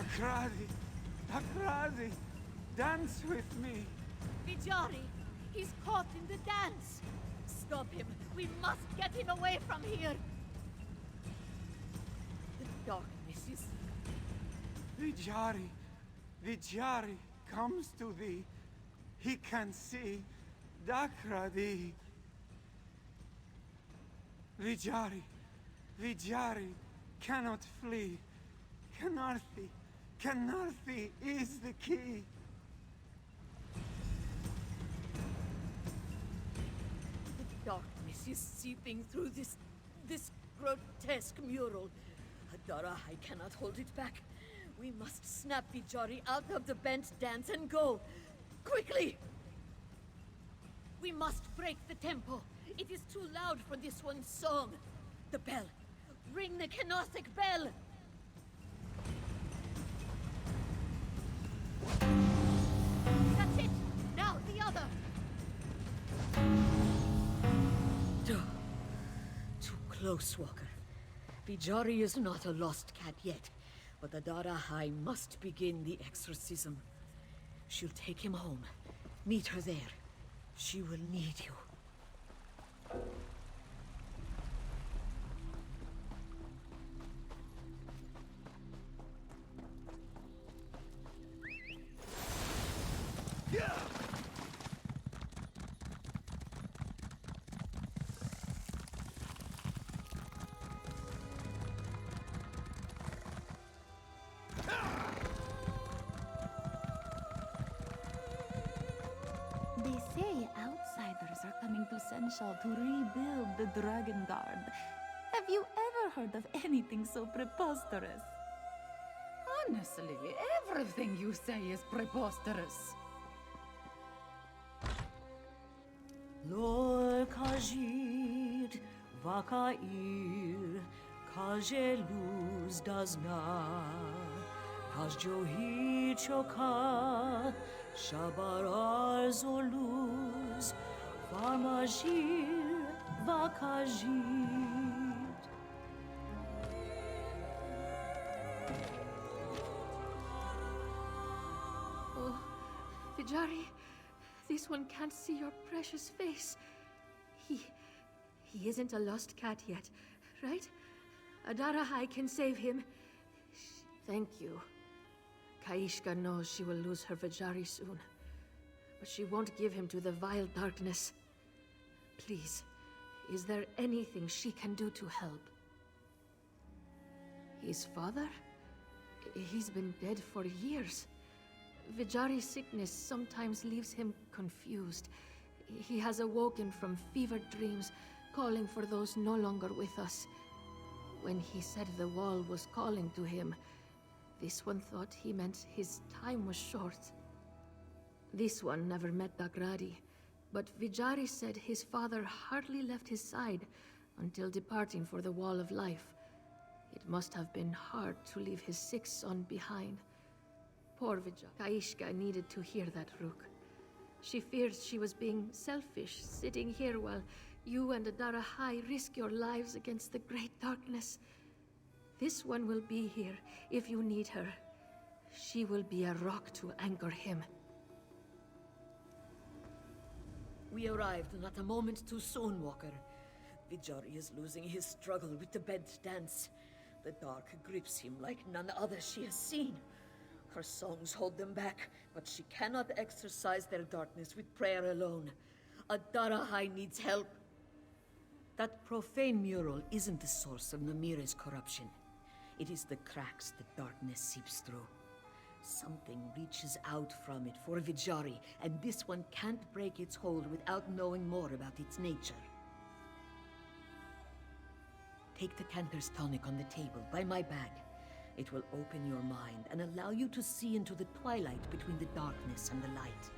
Dakradi! Dakradi! Dance with me! Vijari! He's caught in the dance! Stop him! We must get him away from here! The darkness is... Vijari! Vijari comes to thee. He can see. Dakradi! Vijari! Vijari cannot flee. Kanarthi! Kanarthi is the key! The darkness is seeping through this grotesque mural. Adara, I cannot hold it back. We must snap Vijari out of the bent dance and go. Quickly! We must break the tempo. It is too loud for this one's song. The bell. Ring the Knostic bell! That's it! Now the other! Too close, Walker. Vijari is not a lost cat yet, but Adara High must begin the exorcism. She'll take him home. Meet her there. She will need you. They say outsiders are coming to Senshal to rebuild the Dragon Guard. Have you ever heard of anything so preposterous? Honestly, everything you say is preposterous. Lor kajid, vakair, kajeluz dazna, kajjohi choka, shabarar zoluz, farmajir, vakajid. Oh, Vijari, this one can't see your precious face. He isn't a lost cat yet, right? Adarahai can save him. Thank you. Kaishka knows she will lose her Vijari soon, but she won't give him to the vile darkness. Please, is there anything she can do to help? His father? He's been dead for years. Vijari's sickness sometimes leaves him confused. He has awoken from fevered dreams, calling for those no longer with us. When he said the wall was calling to him, this one thought he meant his time was short. This one never met Dagradi, but Vijari said his father hardly left his side until departing for the Wall of Life. It must have been hard to leave his sick son behind. Poor Vijay. Kaishka needed to hear that, Rook. She feared she was being selfish, sitting here while you and Adara High risk your lives against the great darkness. This one will be here if you need her. She will be a rock to anchor him. We arrived not a moment too soon, Walker. Vijari is losing his struggle with the bent dance. The dark grips him like none other she has seen. Her songs hold them back, but she cannot exorcise their darkness with prayer alone. Adarahai needs help. That profane mural isn't the source of Namira's corruption. It is the cracks the darkness seeps through. Something reaches out from it for Vijari, and this one can't break its hold without knowing more about its nature. Take the Cantor's tonic on the table by my bag. It will open your mind and allow you to see into the twilight between the darkness and the light.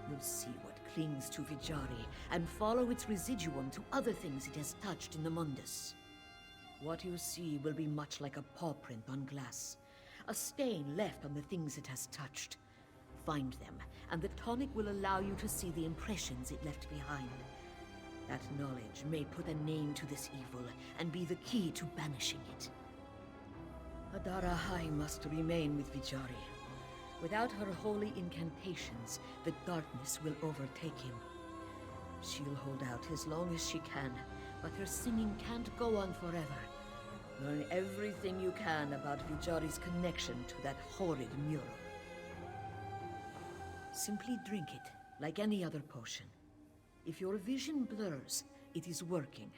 You'll see what clings to Vijari and follow its residuum to other things it has touched in the Mundus. What you see will be much like a paw print on glass, a stain left on the things it has touched. Find them, and the tonic will allow you to see the impressions it left behind. That knowledge may put a name to this evil and be the key to banishing it. Adara High must remain with Vijari. Without her holy incantations, the darkness will overtake him. She'll hold out as long as she can, but her singing can't go on forever. Learn everything you can about Vijari's connection to that horrid mural. Simply drink it, like any other potion. If your vision blurs, it is working.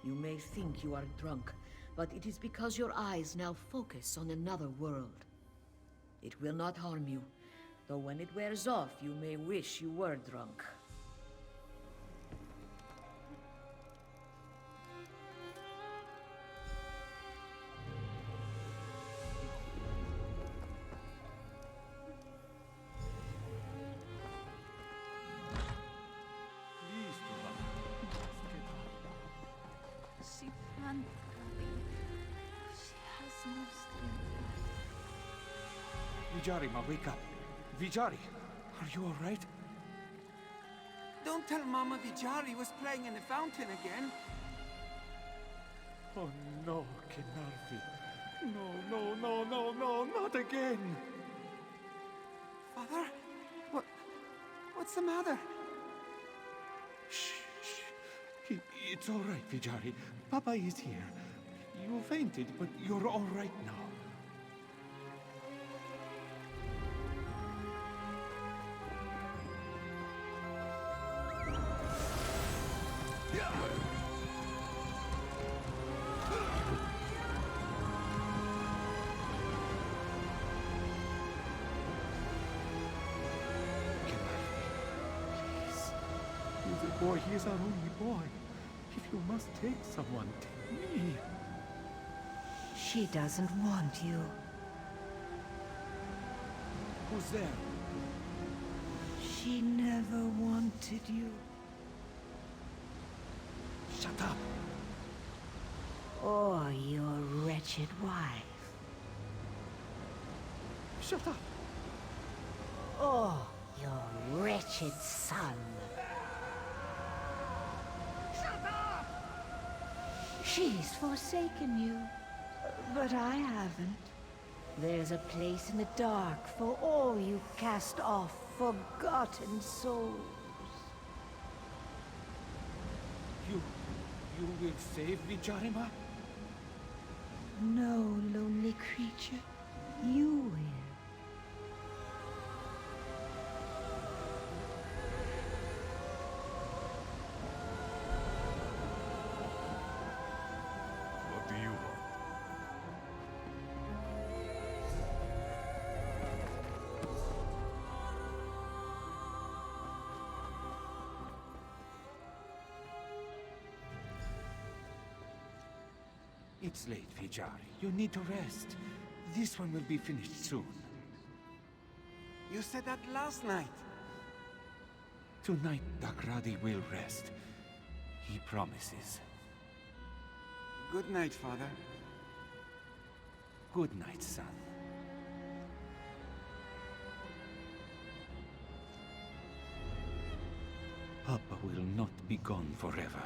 You may think you are drunk, but it is because your eyes now focus on another world. It will not harm you, though when it wears off, you may wish you were drunk. She can't, Gabi. She has no strength. Vijari, ma, wake up. Vijari, are you all right? Don't tell Mama Vijari was playing in the fountain again. Oh no, Kenarthi. No, not again. Father? What's the matter? Shh. It's all right, Vijari. Papa is here. You fainted, but you're all right now. He's a boy. He is our only boy. If you must take someone, take me. She doesn't want you. Who's there? She never wanted you. Shut up. Or your wretched wife. Shut up. Or your wretched son. She's forsaken you, but I haven't. There's a place in the dark for all you cast off forgotten souls. You will save Vijarima? No, lonely creature, you will. What do you want? It's late, Vijari. You need to rest. This one will be finished soon. You said that last night. Tonight, Dakradi will rest. He promises. Good night, Father. Good night, son. Papa will not be gone forever.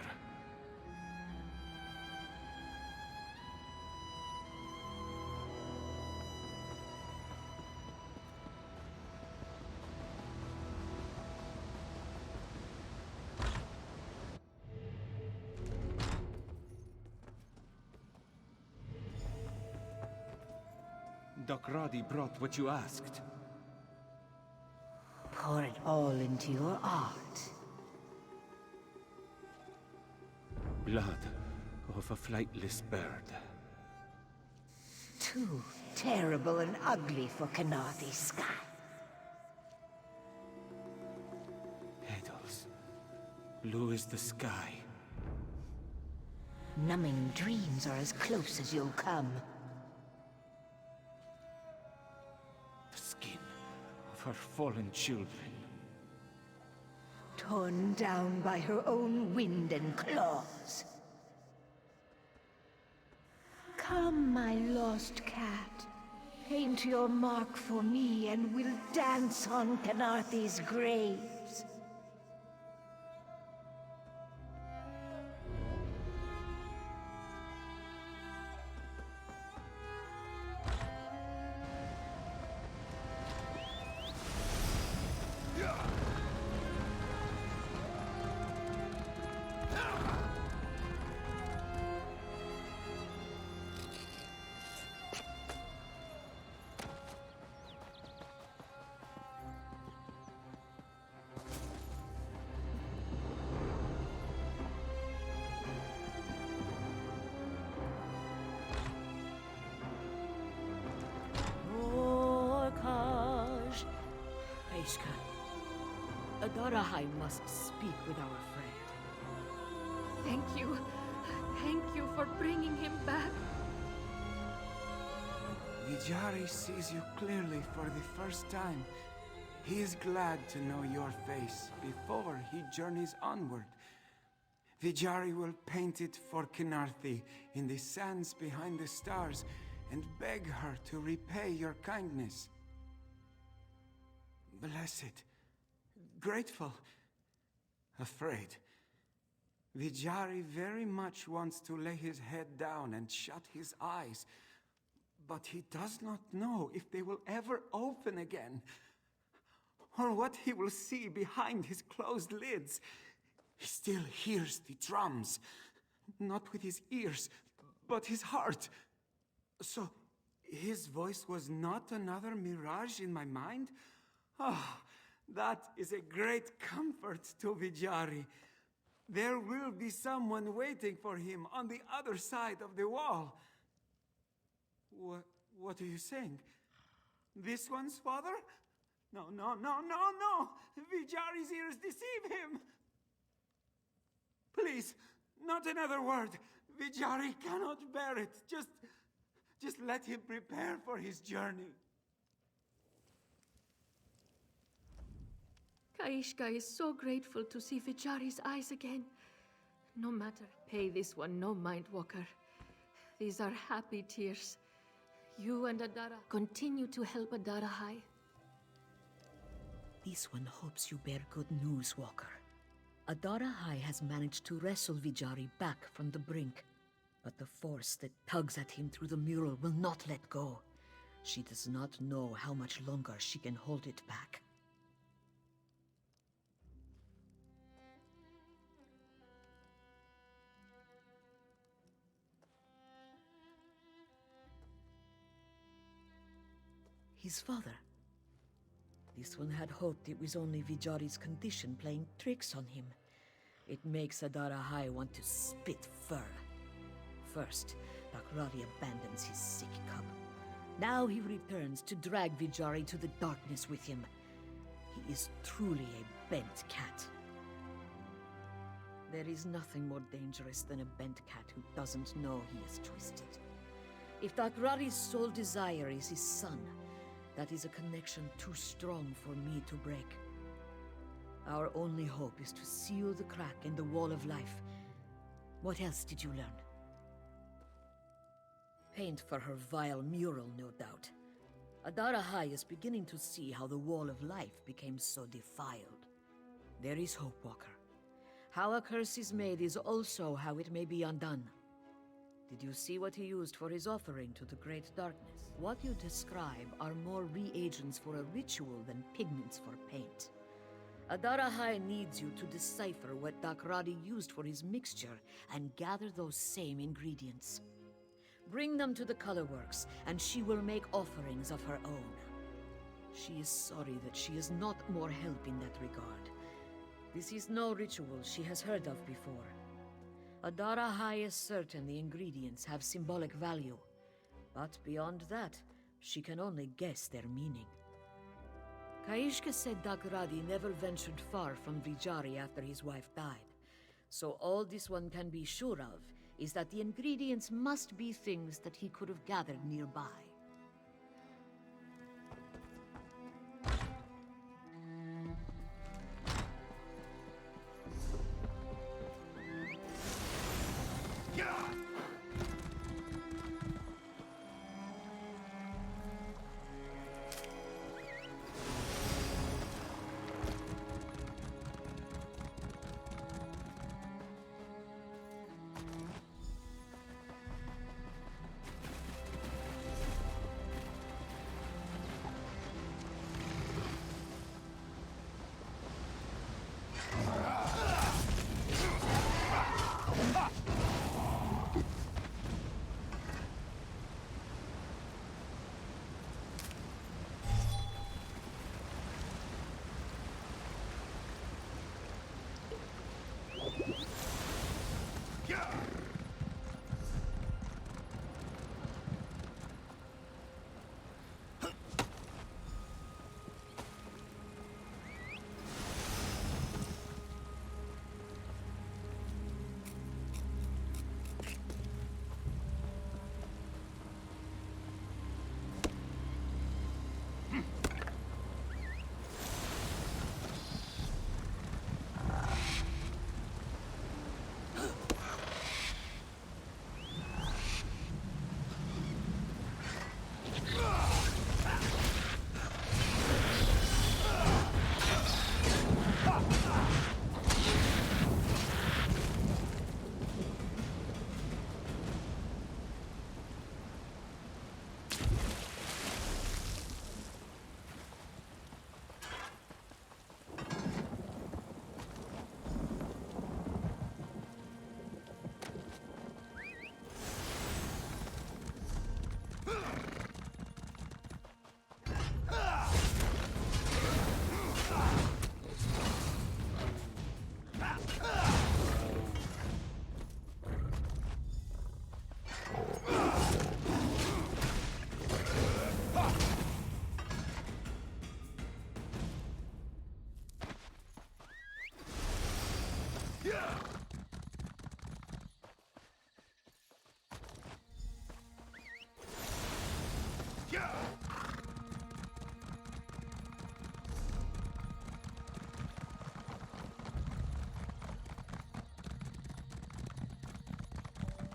Dakradi brought what you asked. Pour it all into your art. Blood of a flightless bird. Too terrible and ugly for Kanathi's sky. Petals. Blue as the sky. Numbing dreams are as close as you'll come. The skin of her fallen children. Torn down by her own wind and claws. Come, my lost cat. Paint your mark for me and we'll dance on Kanathi's graves. Kaishka. Adarahai must speak with our friend. Thank you. Thank you for bringing him back. Vijari sees you clearly for the first time. He is glad to know your face before he journeys onward. Vijari will paint it for Kinarthi in the sands behind the stars and beg her to repay your kindness. Blessed, grateful, afraid. Vijari very much wants to lay his head down and shut his eyes, but he does not know if they will ever open again, or what he will see behind his closed lids. He still hears the drums, not with his ears, but his heart. So, his voice was not another mirage in my mind? Ah, that is a great comfort to Vijari. There will be someone waiting for him on the other side of the wall. What are you saying? This one's father? No. Vijari's ears deceive him. Please, not another word. Vijari cannot bear it. Just let him prepare for his journey. Kaishka is so grateful to see Vijari's eyes again. No matter, pay this one no mind, Walker. These are happy tears. You and Adara continue to help Adarahai. This one hopes you bear good news, Walker. Adarahai has managed to wrestle Vijari back from the brink, but the force that tugs at him through the mural will not let go. She does not know how much longer she can hold it back. His father. This one had hoped it was only Vijari's condition playing tricks on him. It makes Adarahai want to spit fur. First, Takrari abandons his sick cub. Now he returns to drag Vijari to the darkness with him. He is truly a bent cat. There is nothing more dangerous than a bent cat who doesn't know he is twisted. If Takrari's sole desire is his son, that is a connection too strong for me to break. Our only hope is to seal the crack in the wall of life. What else did you learn? Paint for her vile mural, no doubt. Adarahai is beginning to see how the wall of life became so defiled. There is hope, Walker. How a curse is made is also how it may be undone. Did you see what he used for his offering to the Great Darkness? What you describe are more reagents for a ritual than pigments for paint. Adarahai needs you to decipher what Takrari used for his mixture and gather those same ingredients. Bring them to the colorworks, and she will make offerings of her own. She is sorry that she is not more help in that regard. This is no ritual she has heard of before. Adarahai is certain the ingredients have symbolic value, but beyond that, she can only guess their meaning. Kaishka said Takrari never ventured far from Vijari after his wife died, so all this one can be sure of is that the ingredients must be things that he could have gathered nearby.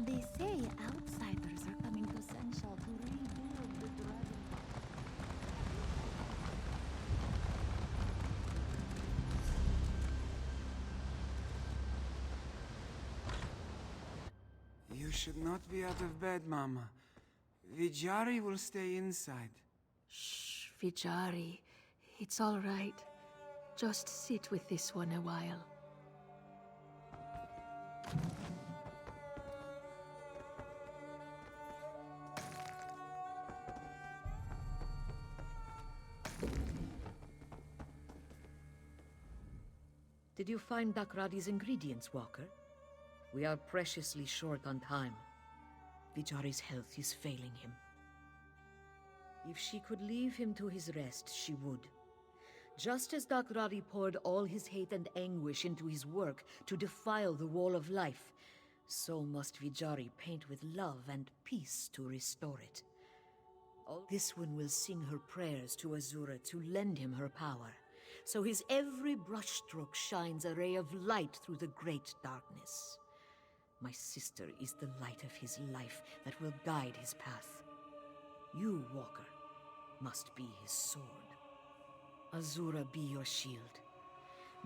They say outsiders are coming to Senshal to rebuild the dragon. You should not be out of bed, Mama. Vijari will stay inside. Shh, Vijari. It's all right. Just sit with this one a while. Did you find Dakradi's ingredients, Walker? We are preciously short on time. Vijari's health is failing him. If she could leave him to his rest, she would. Just as Dakradi poured all his hate and anguish into his work to defile the Wall of Life, so must Vijari paint with love and peace to restore it. This one will sing her prayers to Azura to lend him her power, so his every brushstroke shines a ray of light through the great darkness. My sister is the light of his life that will guide his path. You, Walker, must be his sword. Azura be your shield.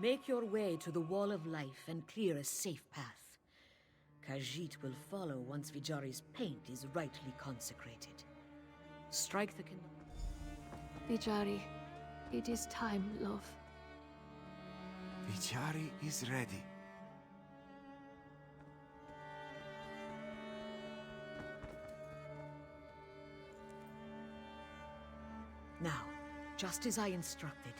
Make your way to the Wall of Life and clear a safe path. Khajiit will follow once Vijari's paint is rightly consecrated. Strike the Vijari, it is time, love. Vijari is ready. Now, just as I instructed.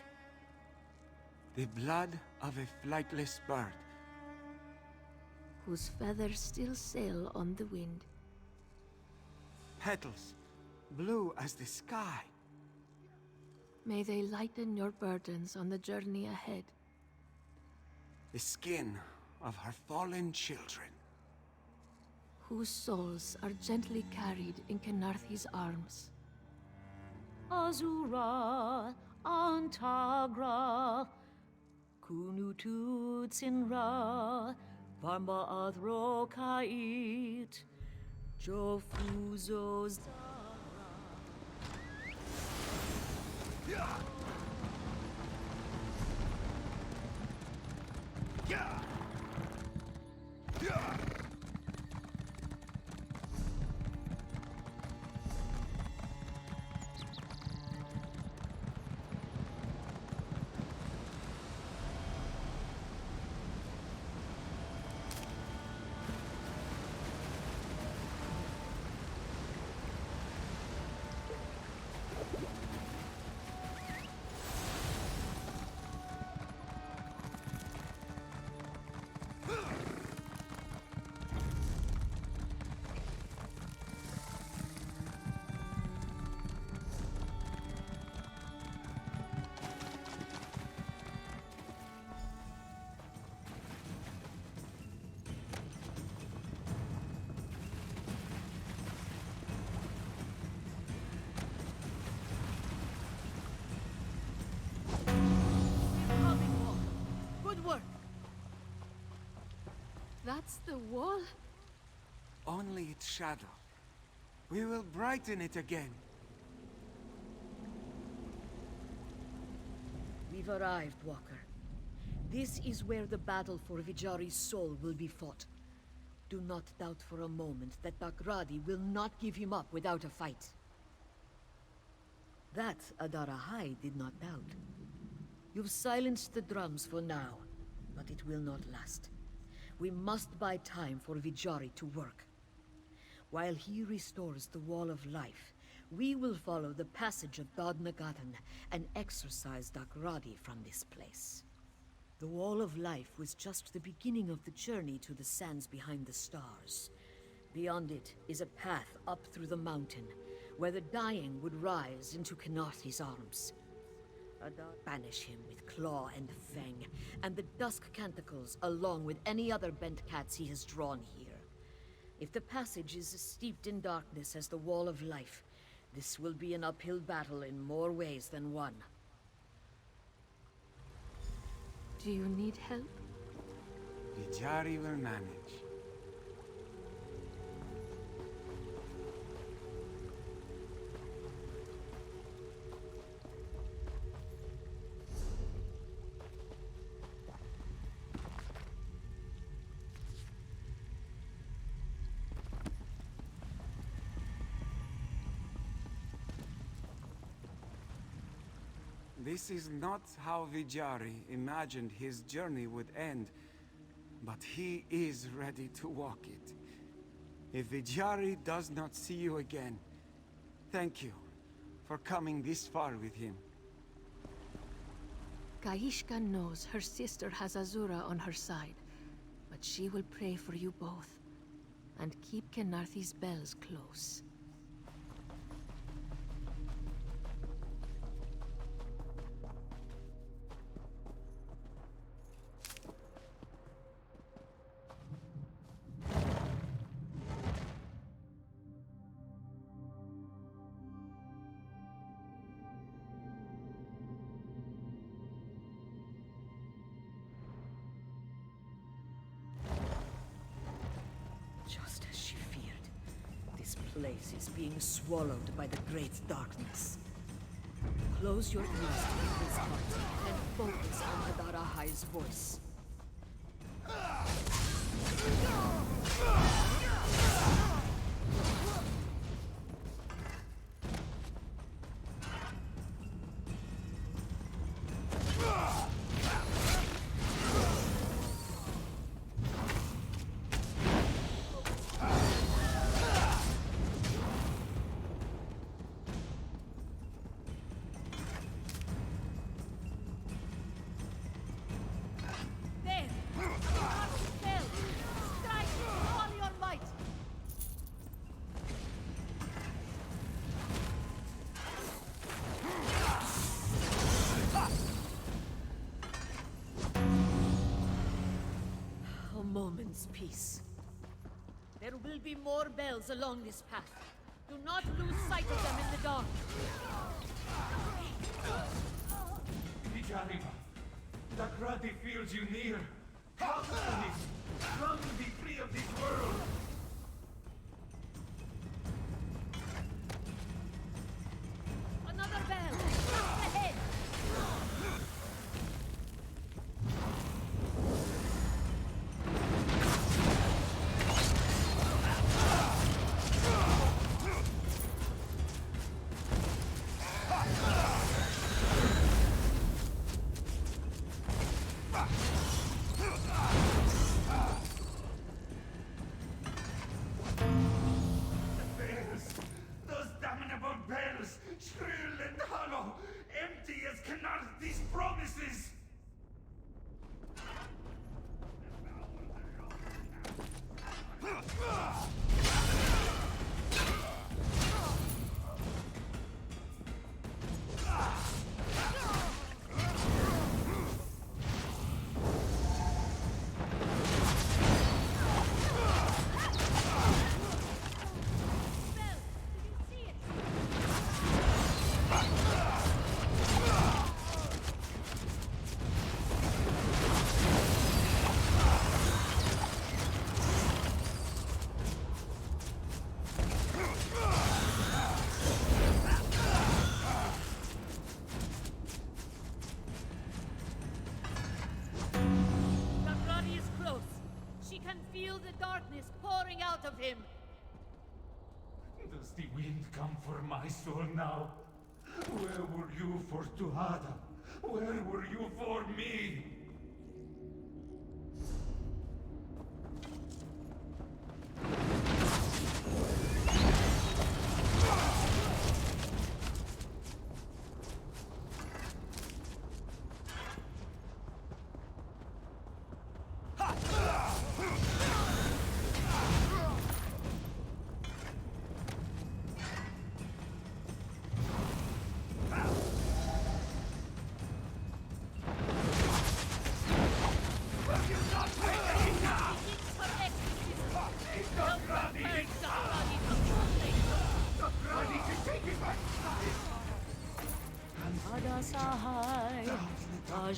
The blood of a flightless bird. Whose feathers still sail on the wind. Petals, blue as the sky. May they lighten your burdens on the journey ahead. The skin of her fallen children. Whose souls are gently carried in Kenarthi's arms. Azura, Antagra, Kunututsinra, Varma Adrokait, Jofuzo Zara. Good work. That's the wall? Only its shadow. We will brighten it again. We've arrived, Walker. This is where the battle for Vijari's soul will be fought. Do not doubt for a moment that Dakradi will not give him up without a fight. That Adarahai did not doubt. You've silenced the drums for now, but it will not last. We must buy time for Vijari to work. While he restores the Wall of Life, we will follow the passage of Dodnagatan and exorcise Dakradi from this place. The Wall of Life was just the beginning of the journey to the sands behind the stars. Beyond it is a path up through the mountain, where the dying would rise into Kenarthi's arms. Banish him with claw and fang, and the dusk canticles, along with any other bent cats he has drawn here. If the passage is as steeped in darkness as the Wall of Life, this will be an uphill battle in more ways than one. Do you need help? Vijari will manage. This is not how Vijari imagined his journey would end, but he is ready to walk it. If Vijari does not see you again, thank you for coming this far with him. Kaishka knows her sister has Azura on her side, but she will pray for you both, and keep Kenarthi's bells close. Just as she feared, this place is being swallowed by the great darkness. Close your ears to his heart and focus on Adarahai's voice. Moment's peace. There will be more bells along this path. Do not lose sight of them in the dark. Vijari, Dakrati feels you near. Come to him. Run to be free of this world. Another bell! Just ahead! Those damnable bells, shrill and hollow, empty as Kenarthi's promises! Out of him. Does the wind come for my soul now? Where were you for Tuhada? Where were you for me?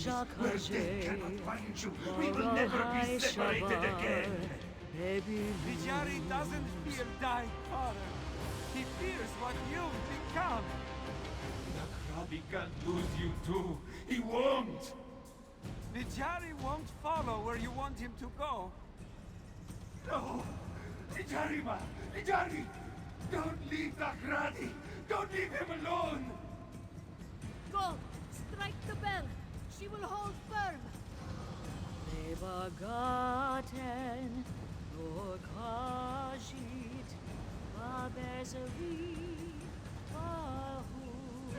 where death cannot find you. We will never be separated again. Vijari doesn't fear dying, father. He fears what you've become. Nakrabi can't lose you too. He won't. Vijari won't follow where you want him to go. No! Vijari, ma! Vijari! Don't leave Nakradi! Don't leave him alone! Go! Strike the bell! She will hold firm! Nebagaten, Lokajit, Babezari, Bahu.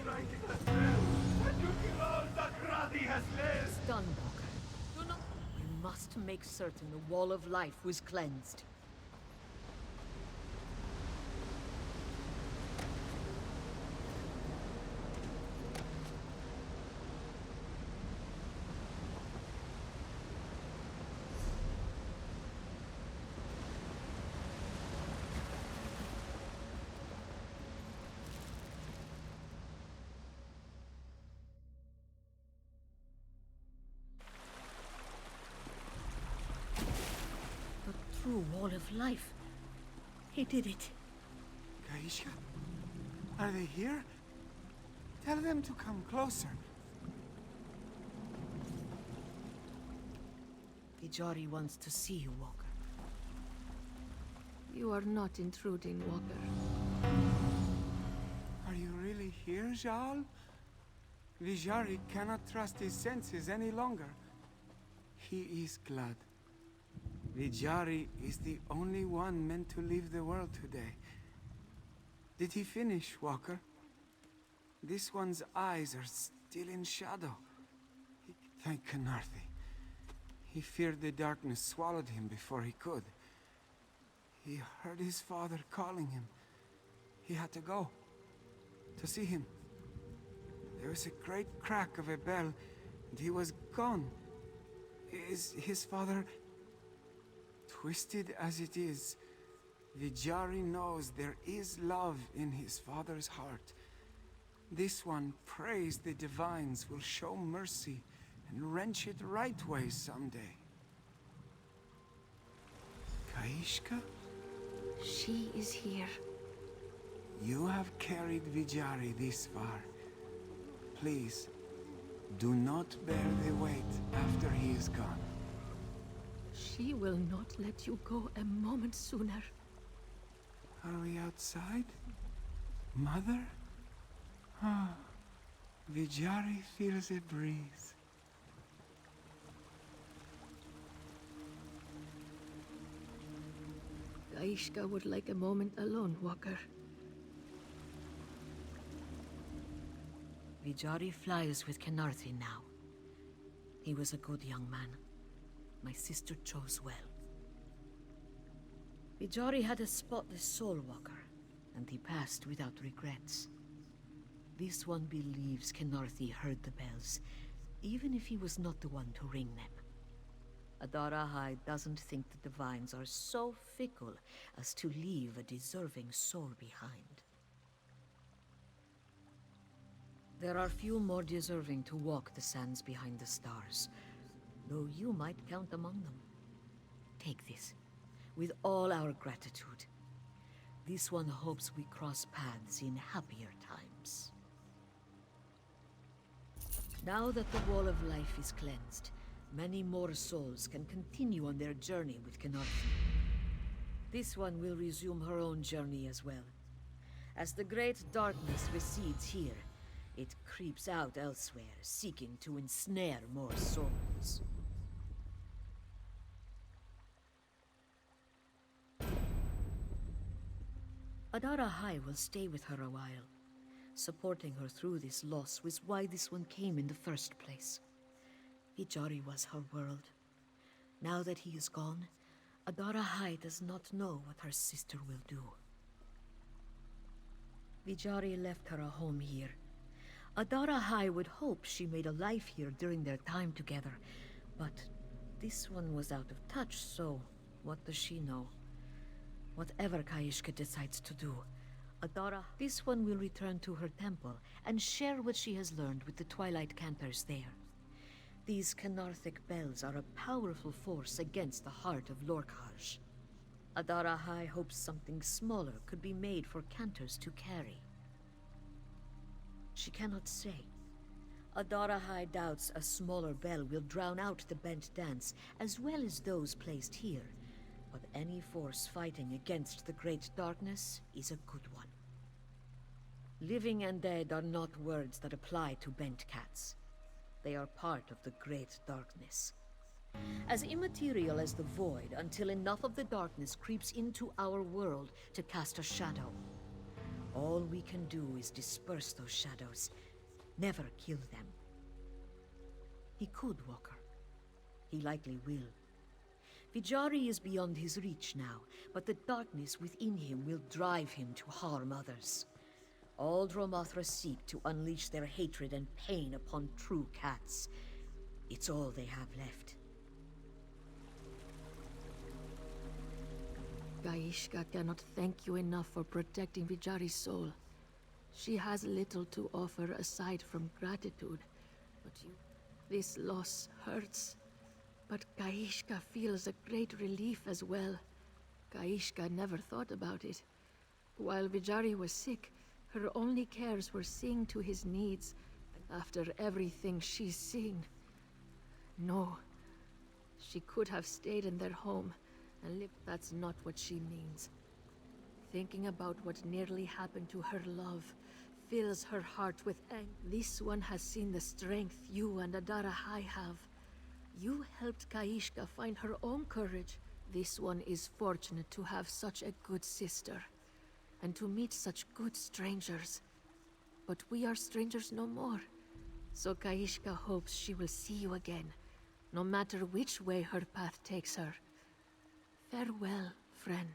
Strike the bell! And you kill all Nakradi has left! Done, Walker. Do not. We must make certain the wall of life was cleansed. True wall of life. He did it. Kaishka? Are they here? Tell them to come closer. Vijari wants to see you, Walker. You are not intruding, Walker. Are you really here, Jal? Vijari cannot trust his senses any longer. He is glad. Vijari is the only one meant to leave the world today. Did he finish, Walker? This one's eyes are still in shadow. Thank Kanarthi. He feared the darkness swallowed him before he could. He heard his father calling him. He had to go. To see him. There was a great crack of a bell, and he was gone. Is his father... Twisted as it is, Vijari knows there is love in his father's heart. This one prays the divines will show mercy and wrench it right way someday. Kaishka? She is here. You have carried Vijari this far. Please, do not bear the weight after he is gone. She will not let you go a moment sooner. Are we outside? Mother? Ah, Vijari feels a breeze. Gaishka would like a moment alone, Walker. Vijari flies with Kenarthi now. He was a good young man. My sister chose well. Vijari had a spotless soul, Walker, and he passed without regrets. This one believes Kenarthi heard the bells, even if he was not the one to ring them. Adarahai doesn't think the divines are so fickle as to leave a deserving soul behind. There are few more deserving to walk the sands behind the stars, though you might count among them. Take this, with all our gratitude. This one hopes we cross paths in happier times. Now that the wall of life is cleansed, many more souls can continue on their journey with Kenarthi. This one will resume her own journey as well. As the great darkness recedes here, it creeps out elsewhere, seeking to ensnare more souls. Adarahai will stay with her a while. Supporting her through this loss was why this one came in the first place. Vijari was her world. Now that he is gone, Adarahai does not know what her sister will do. Vijari left her a home here. Adarahai would hope she made a life here during their time together, but this one was out of touch, so what does she know? Whatever Kaishka decides to do, this one will return to her temple and share what she has learned with the Twilight Campers there. These Canarthic bells are a powerful force against the heart of Lorkhaj. Adara High hopes something smaller could be made for cantors to carry. She cannot say. Adara High doubts a smaller bell will drown out the bent dance, as well as those placed here. But any force fighting against the Great Darkness is a good one. Living and dead are not words that apply to bent cats. They are part of the Great Darkness. As immaterial as the Void until enough of the darkness creeps into our world to cast a shadow. All we can do is disperse those shadows, never kill them. He could, Walker. He likely will. Vijari is beyond his reach now, but the darkness within him will drive him to harm others. All Dromothra seek to unleash their hatred and pain upon true cats. It's all they have left. Gaishka cannot thank you enough for protecting Vijari's soul. She has little to offer aside from gratitude, but this loss hurts. But Gaishka feels a great relief as well. Gaishka never thought about it. While Vijari was sick, her only cares were seeing to his needs, after everything she's seen. No, she could have stayed in their home and lived. That's not what she means. Thinking about what nearly happened to her love fills her heart with anger. This one has seen the strength you and Adara High have. You helped Kaishka find her own courage. This one is fortunate to have such a good sister, and to meet such good strangers. But we are strangers no more. So Kaishka hopes she will see you again, no matter which way her path takes her. Farewell, friend.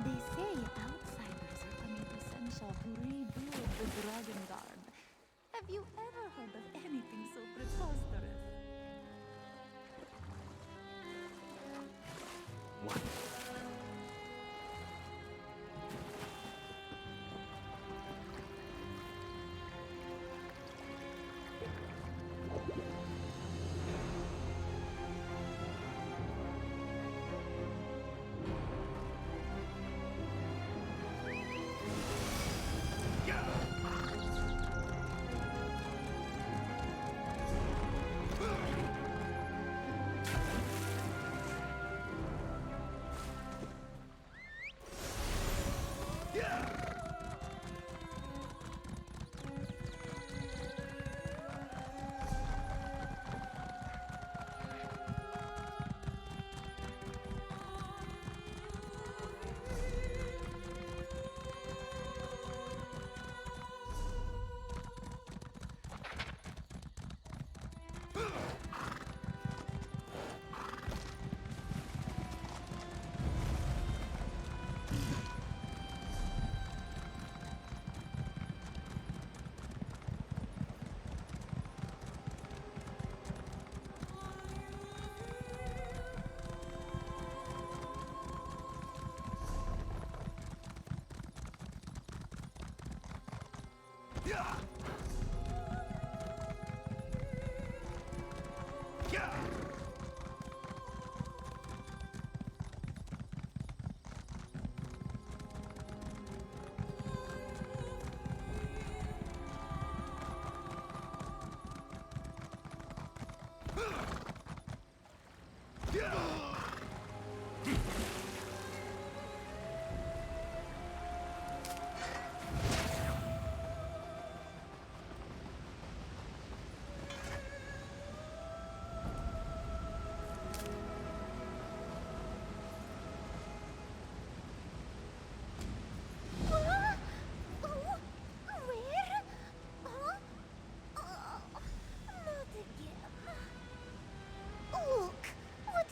They say outsiders are coming to Senshal to rebuild the Dragon Guard. Have you ever heard of anything so preposterous? What?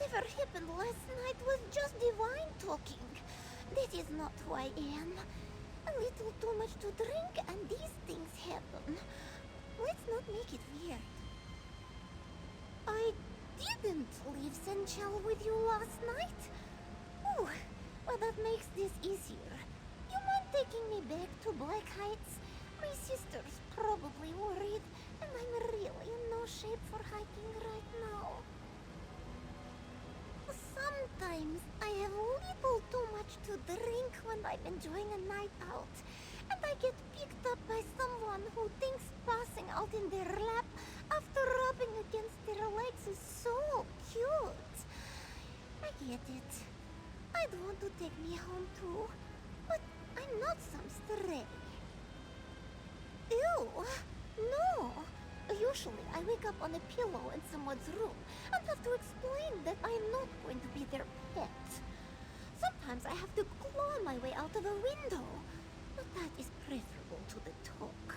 Whatever happened last night was just divine talking. That is not who I am. A little too much to drink and these things happen. Let's not make it weird. I didn't leave Senchal with you last night. Ooh, well that makes this easier. You mind taking me back to Black Heights? My sister's probably worried, and I'm really in no shape for hiking right now. Sometimes I have a little too much to drink when I'm enjoying a night out, and I get picked up by someone who thinks passing out in their lap after rubbing against their legs is so cute. I get it. I'd want to take me home too, but I'm not some stray. Ew, no. Usually, I wake up on a pillow in someone's room and have to explain that I'm not going to be their pet. Sometimes I have to claw my way out of a window, but that is preferable to the talk.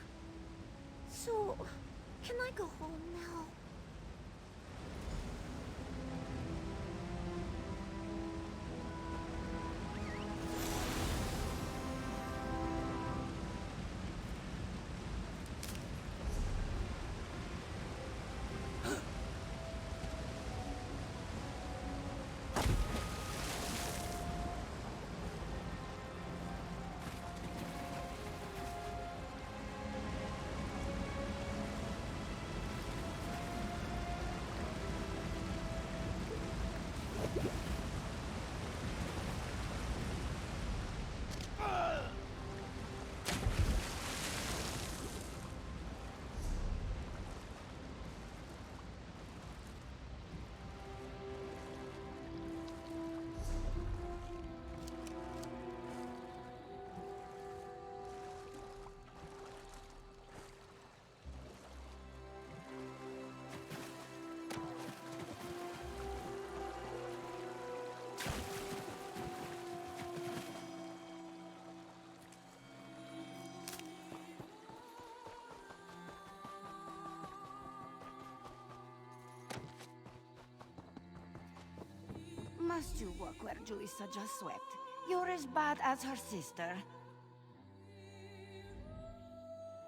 So, can I go home now? Must you walk where Juisa just swept? You're as bad as her sister.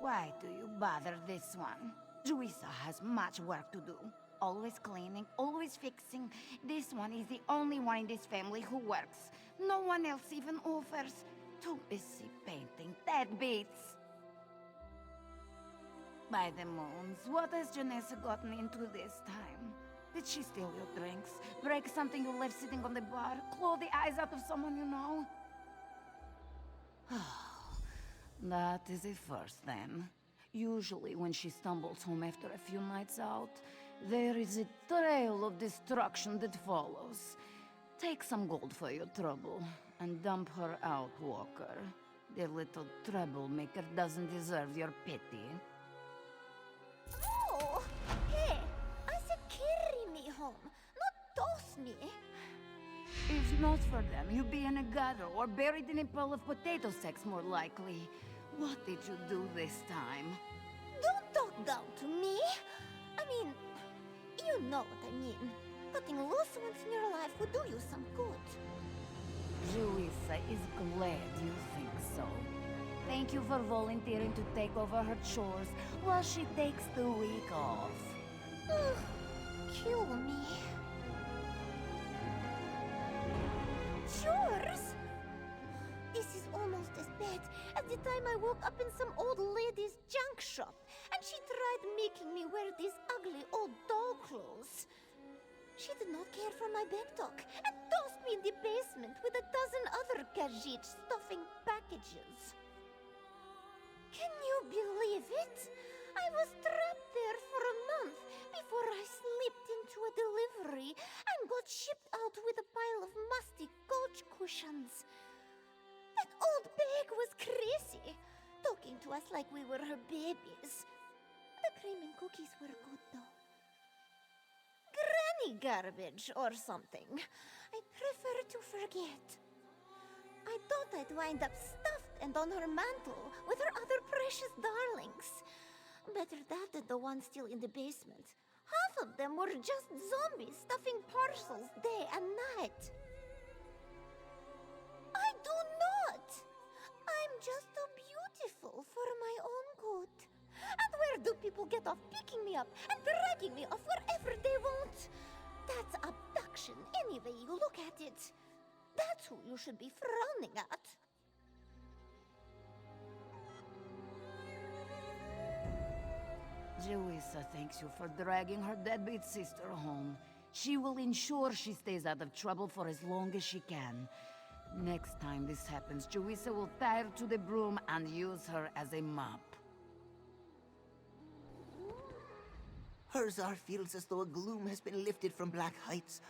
Why do you bother this one? Juisa has much work to do. Always cleaning, always fixing. This one is the only one in this family who works. No one else even offers. Too busy painting, that beats. By the moons, what has Janessa gotten into this time? Did she steal your drinks? Break something you left sitting on the bar? Claw the eyes out of someone you know? That is a first then. Usually when she stumbles home after a few nights out, there is a trail of destruction that follows. Take some gold for your trouble, and dump her out, Walker. The little troublemaker doesn't deserve your pity. Oh, hey, I said carry me home, not toss me. If not for them, you'd be in a gutter or buried in a pile of potato sacks more likely. What did you do this time? Don't talk down to me. I mean, you know what I mean. Cutting loose once in your life would do you some good. Juisa is glad you think so. Thank you for volunteering to take over her chores while she takes the week off. Kill me. Chores? This is almost as bad as the time I woke up in some old lady's junk shop and she tried making me wear these ugly old doll clothes. She did not care for my back talk and tossed me in the basement with a dozen other gadgets stuffing packages. Can you believe it? I was trapped there for a month before I slipped cream and cookies were good, though. Granny garbage or something. I prefer to forget. I thought I'd wind up stuffed and on her mantle with her other precious darlings. Better that than the ones still in the basement. Half of them were just zombies stuffing parcels day and night. I do not! I'm just too beautiful for my own good. And where do people get off picking me up and dragging me off wherever they want? That's abduction, any way you look at it. That's who you should be frowning at. Joissa thanks you for dragging her deadbeat sister home. She will ensure she stays out of trouble for as long as she can. Next time this happens, Joissa will tie her to the broom and use her as a mop. Herzar feels as though a gloom has been lifted from Black Heights.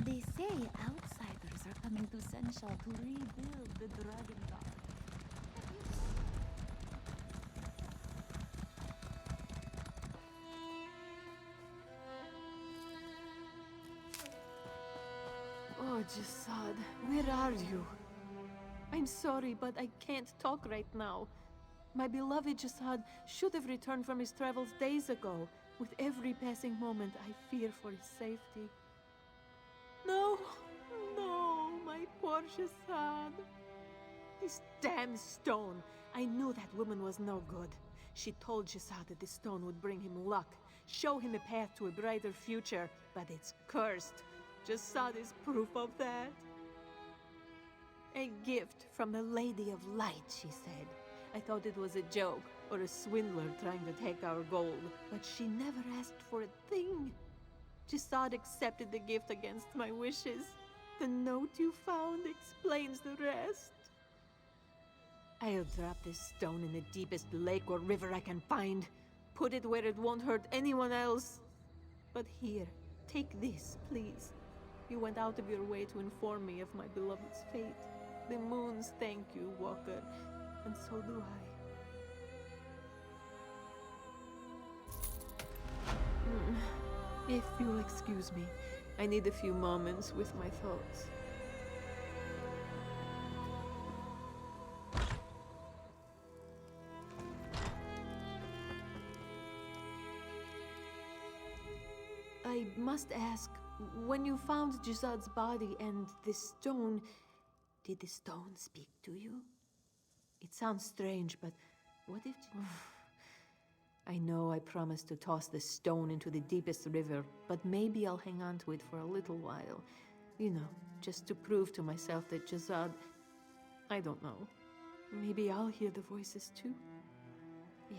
They say outsiders are coming to Senshal to rebuild the Dragon Guard. Oh, Jasad, where are you? I'm sorry, but I can't talk right now. My beloved Jasad should have returned from his travels days ago. With every passing moment, I fear for his safety. No, no, my poor Jasad. This damn stone. I knew that woman was no good. She told Jasad that the stone would bring him luck, show him a path to a brighter future, but it's cursed. Jasad is proof of that. A gift from the Lady of Light, she said. I thought it was a joke, or a swindler trying to take our gold, but she never asked for a thing. Jasad accepted the gift against my wishes. The note you found explains the rest. I'll drop this stone in the deepest lake or river I can find, Put it where it won't hurt anyone else. But here, take this, please. You went out of your way to inform me of my beloved's fate. The moons thank you, Walker, and so do I. If you'll excuse me, I need a few moments with my thoughts. I must ask, when you found Jizad's body and the stone, did the stone speak to you? It sounds strange, but what if... I know I promised to toss the stone into the deepest river, but maybe I'll hang on to it for a little while. You know, just to prove to myself that Jizad... I don't know. Maybe I'll hear the voices too? Yeah.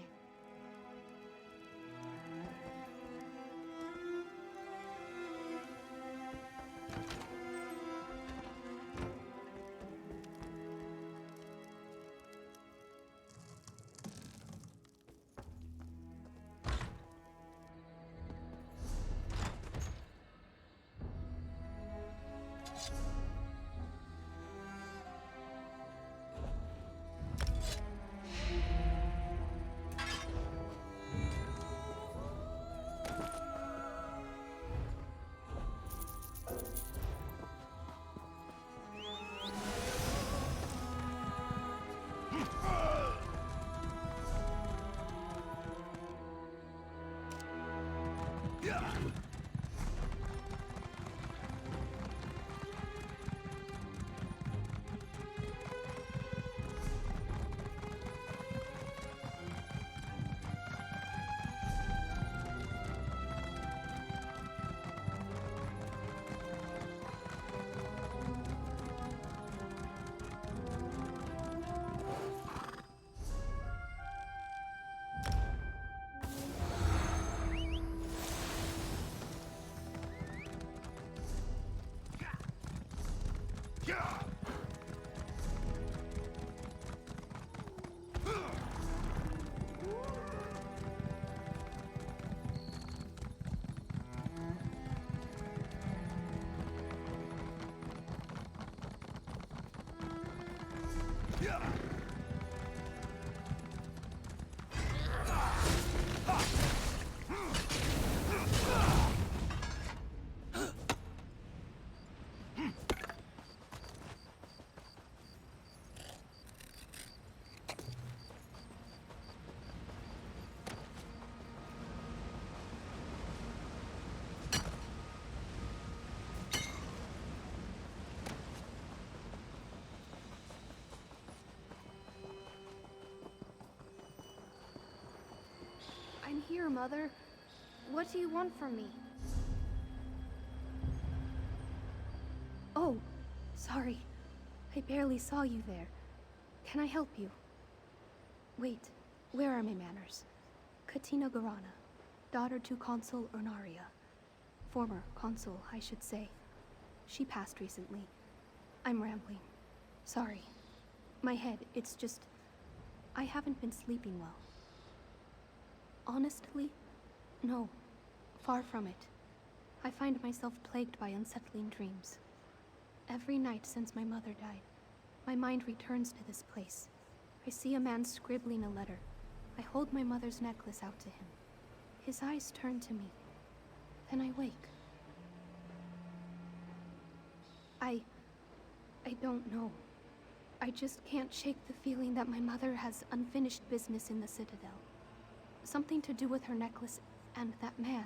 I'm here, Mother. What do you want from me? Oh, sorry. I barely saw you there. Can I help you? Wait, where are my manners? Katina Garana, daughter to Consul Urnaria. Former consul, I should say. She passed recently. I'm rambling. Sorry. My head, it's just... I haven't been sleeping well. Honestly, no. Far from it. I find myself plagued by unsettling dreams. Every night since my mother died, my mind returns to this place. I see a man scribbling a letter. I hold my mother's necklace out to him. His eyes turn to me. Then I wake. I don't know. I just can't shake the feeling that my mother has unfinished business in the Citadel. Something to do with her necklace and that man.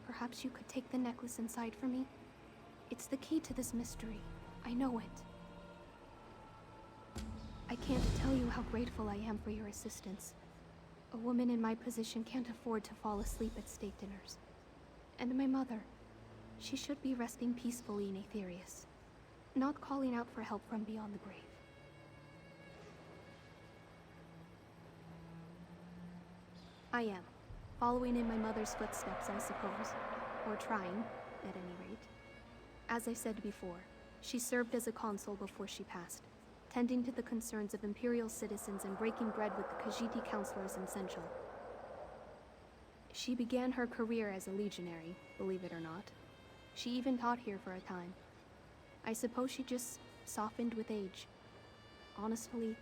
Perhaps you could take the necklace inside for me? It's the key to this mystery. I know it. I can't tell you how grateful I am for your assistance. A woman in my position can't afford to fall asleep at state dinners. And my mother, she should be resting peacefully in Aetherius, not calling out for help from beyond the grave. I am. Following in my mother's footsteps, I suppose. Or trying, at any rate. As I said before, she served as a consul before she passed, tending to the concerns of Imperial citizens and breaking bread with the Khajiit councilors in Central. She began her career as a legionary, believe it or not. She even taught here for a time. I suppose she just softened with age. Honestly,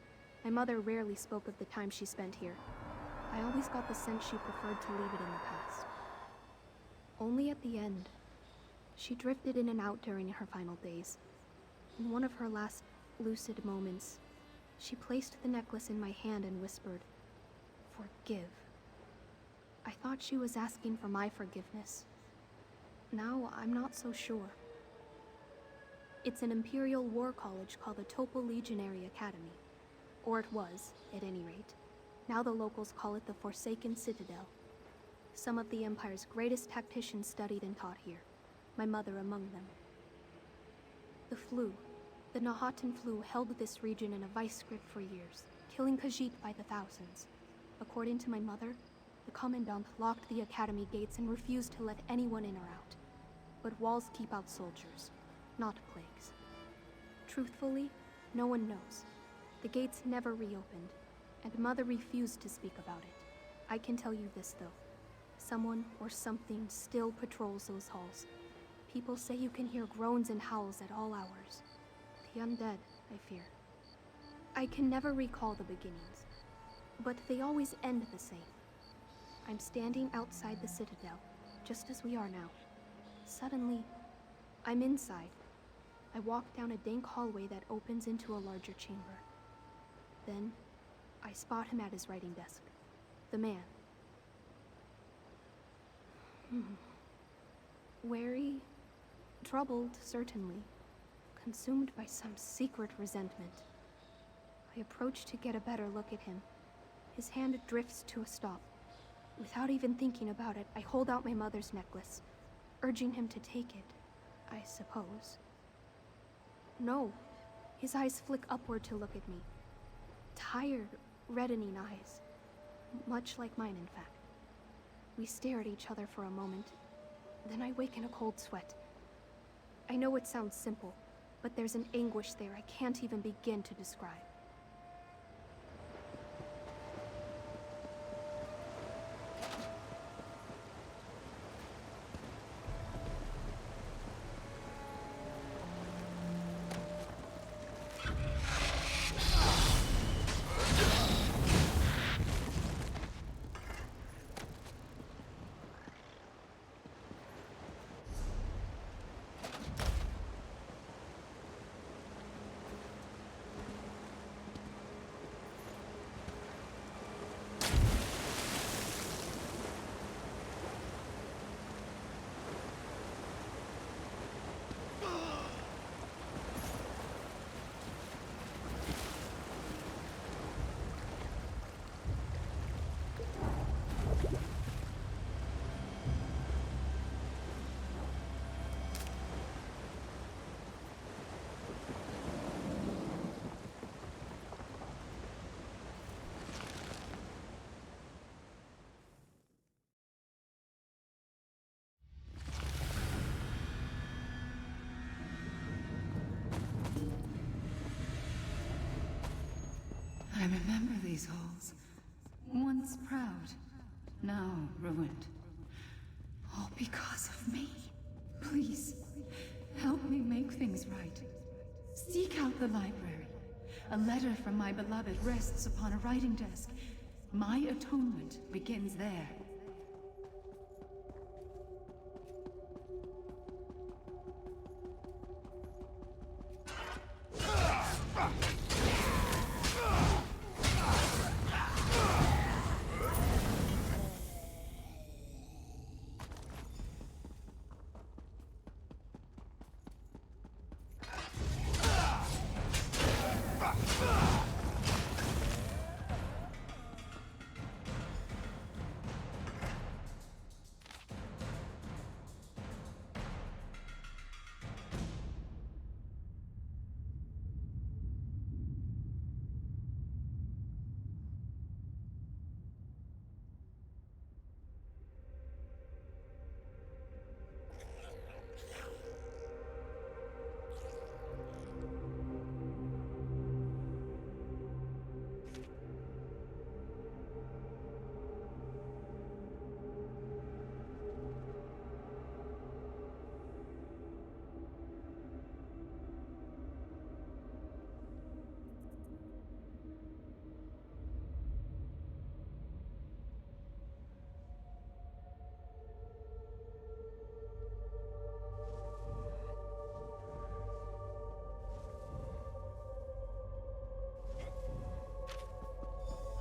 my mother rarely spoke of the time she spent here. I always got the sense she preferred to leave it in the past. Only at the end, she drifted in and out during her final days. In one of her last lucid moments, she placed the necklace in my hand and whispered, "Forgive." I thought she was asking for my forgiveness. Now, I'm not so sure. It's an Imperial War College called the Topo Legionary Academy. Or it was, at any rate. Now the locals call it the Forsaken Citadel. Some of the Empire's greatest tacticians studied and taught here, my mother among them. The flu, the Nahatan flu, held this region in a vice grip for years, killing Khajiit by the thousands. According to my mother, the Commandant locked the academy gates and refused to let anyone in or out. But walls keep out soldiers, not plagues. Truthfully, no one knows. The gates never reopened, and Mother refused to speak about it. I can tell you this, though. Someone or something still patrols those halls. People say you can hear groans and howls at all hours. The undead, I fear. I can never recall the beginnings, but they always end the same. I'm standing outside the Citadel, just as we are now. Suddenly, I'm inside. I walk down a dank hallway that opens into a larger chamber. Then, I spot him at his writing desk. The man. Wary, troubled, certainly. Consumed by some secret resentment. I approach to get a better look at him. His hand drifts to a stop. Without even thinking about it, I hold out my mother's necklace, urging him to take it, I suppose. No. His eyes flick upward to look at me. Tired, reddening eyes. Much like mine, in fact. We stare at each other for a moment. Then I wake in a cold sweat. I know it sounds simple, but there's an anguish there I can't even begin to describe. I remember these halls. Once proud, now ruined. All because of me. Please, help me make things right. Seek out the library. A letter from my beloved rests upon a writing desk. My atonement begins there.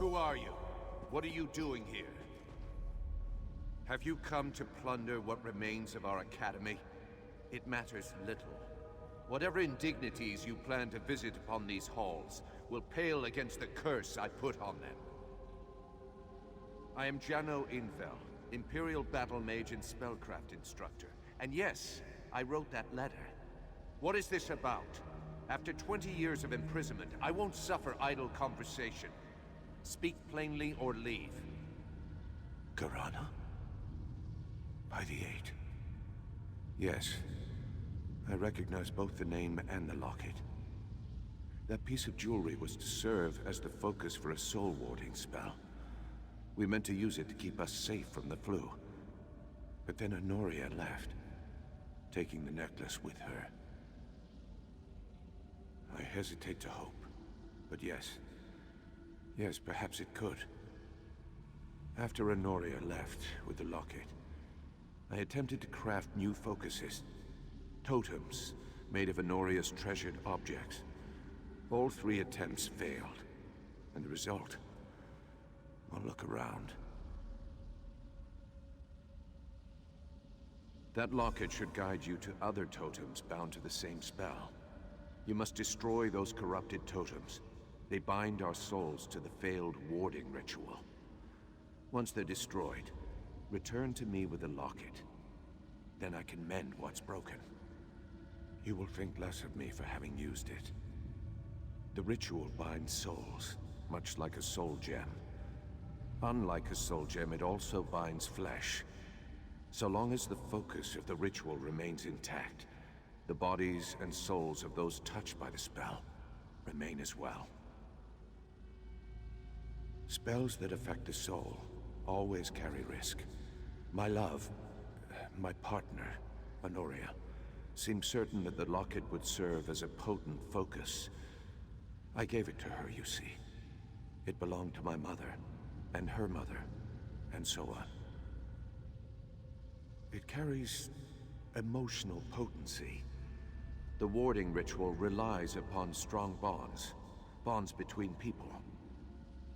Who are you? What are you doing here? Have you come to plunder what remains of our academy? It matters little. Whatever indignities you plan to visit upon these halls will pale against the curse I put on them. I am Jano Invel, Imperial Battle Mage and Spellcraft Instructor. And yes, I wrote that letter. What is this about? After 20 years of imprisonment, I won't suffer idle conversation. Speak plainly or leave. Garana? By the Eight. Yes. I recognize both the name and the locket. That piece of jewelry was to serve as the focus for a soul-warding spell. We meant to use it to keep us safe from the flu. But then Honoria left, taking the necklace with her. I hesitate to hope, but yes. Yes, perhaps it could. After Honoria left with the locket, I attempted to craft new focuses. Totems made of Honoria's treasured objects. All 3 attempts failed, and the result... well, look around. That locket should guide you to other totems bound to the same spell. You must destroy those corrupted totems. They bind our souls to the failed warding ritual. Once they're destroyed, return to me with the locket. Then I can mend what's broken. You will think less of me for having used it. The ritual binds souls, much like a soul gem. Unlike a soul gem, it also binds flesh. So long as the focus of the ritual remains intact, the bodies and souls of those touched by the spell remain as well. Spells that affect the soul always carry risk. My love, my partner, Honoria, seemed certain that the locket would serve as a potent focus. I gave it to her, you see. It belonged to my mother, and her mother, and so on. It carries emotional potency. The warding ritual relies upon strong bonds, bonds between people.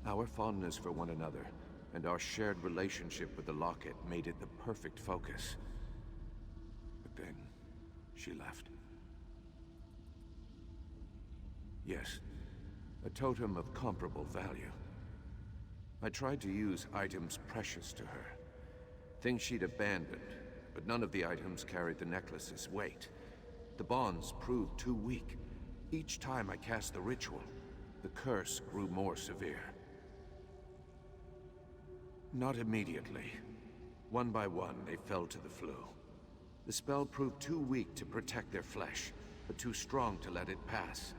Our fondness for one another, and our shared relationship with the locket made it the perfect focus. But then, she left. Yes, a totem of comparable value. I tried to use items precious to her. Things she'd abandoned, but none of the items carried the necklace's weight. The bonds proved too weak. Each time I cast the ritual, the curse grew more severe. Not immediately. One by one, they fell to the flu. The spell proved too weak to protect their flesh, but too strong to let it pass.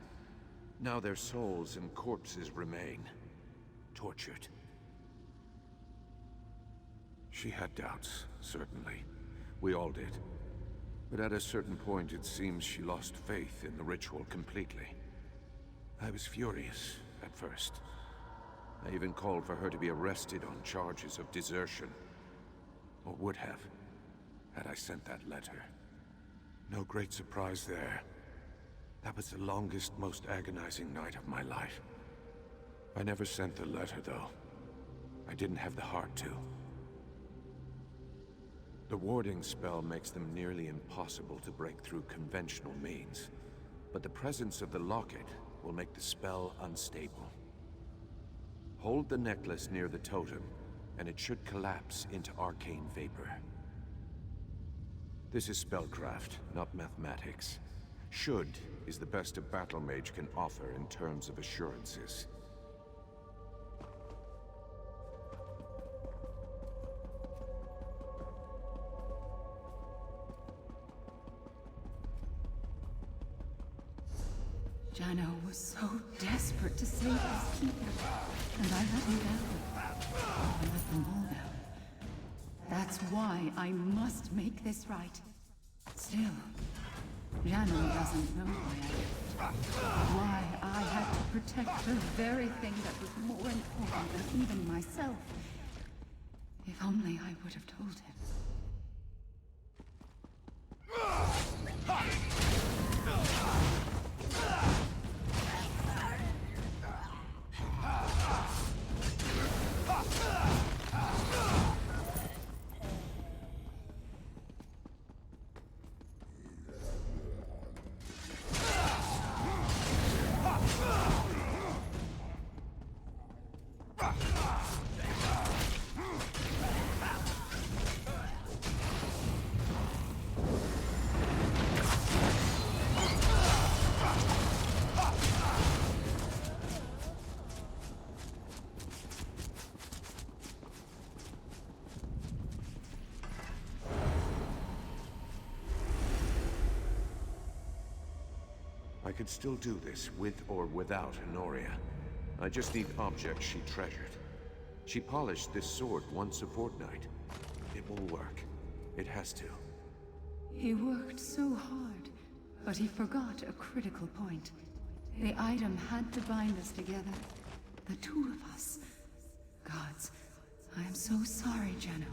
Now their souls and corpses remain, tortured. She had doubts, certainly. We all did. But at a certain point, it seems she lost faith in the ritual completely. I was furious at first. I even called for her to be arrested on charges of desertion. Or would have, had I sent that letter. No great surprise there. That was the longest, most agonizing night of my life. I never sent the letter, though. I didn't have the heart to. The warding spell makes them nearly impossible to break through conventional means. But the presence of the locket will make the spell unstable. Hold the necklace near the totem, and it should collapse into arcane vapor. This is spellcraft, not mathematics. Should is the best a battle mage can offer in terms of assurances. Jano was so desperate to save his keeper, and I let him down. I let them all down. That's why I must make this right. Still, Jano doesn't know why I had to protect the very thing that was more important than even myself. If only I would have told him. I could still do this, with or without Honoria. I just need objects she treasured. She polished this sword once a fortnight. It will work. It has to. He worked so hard, but he forgot a critical point. The item had to bind us together. The two of us. Gods, I am so sorry, Jenno.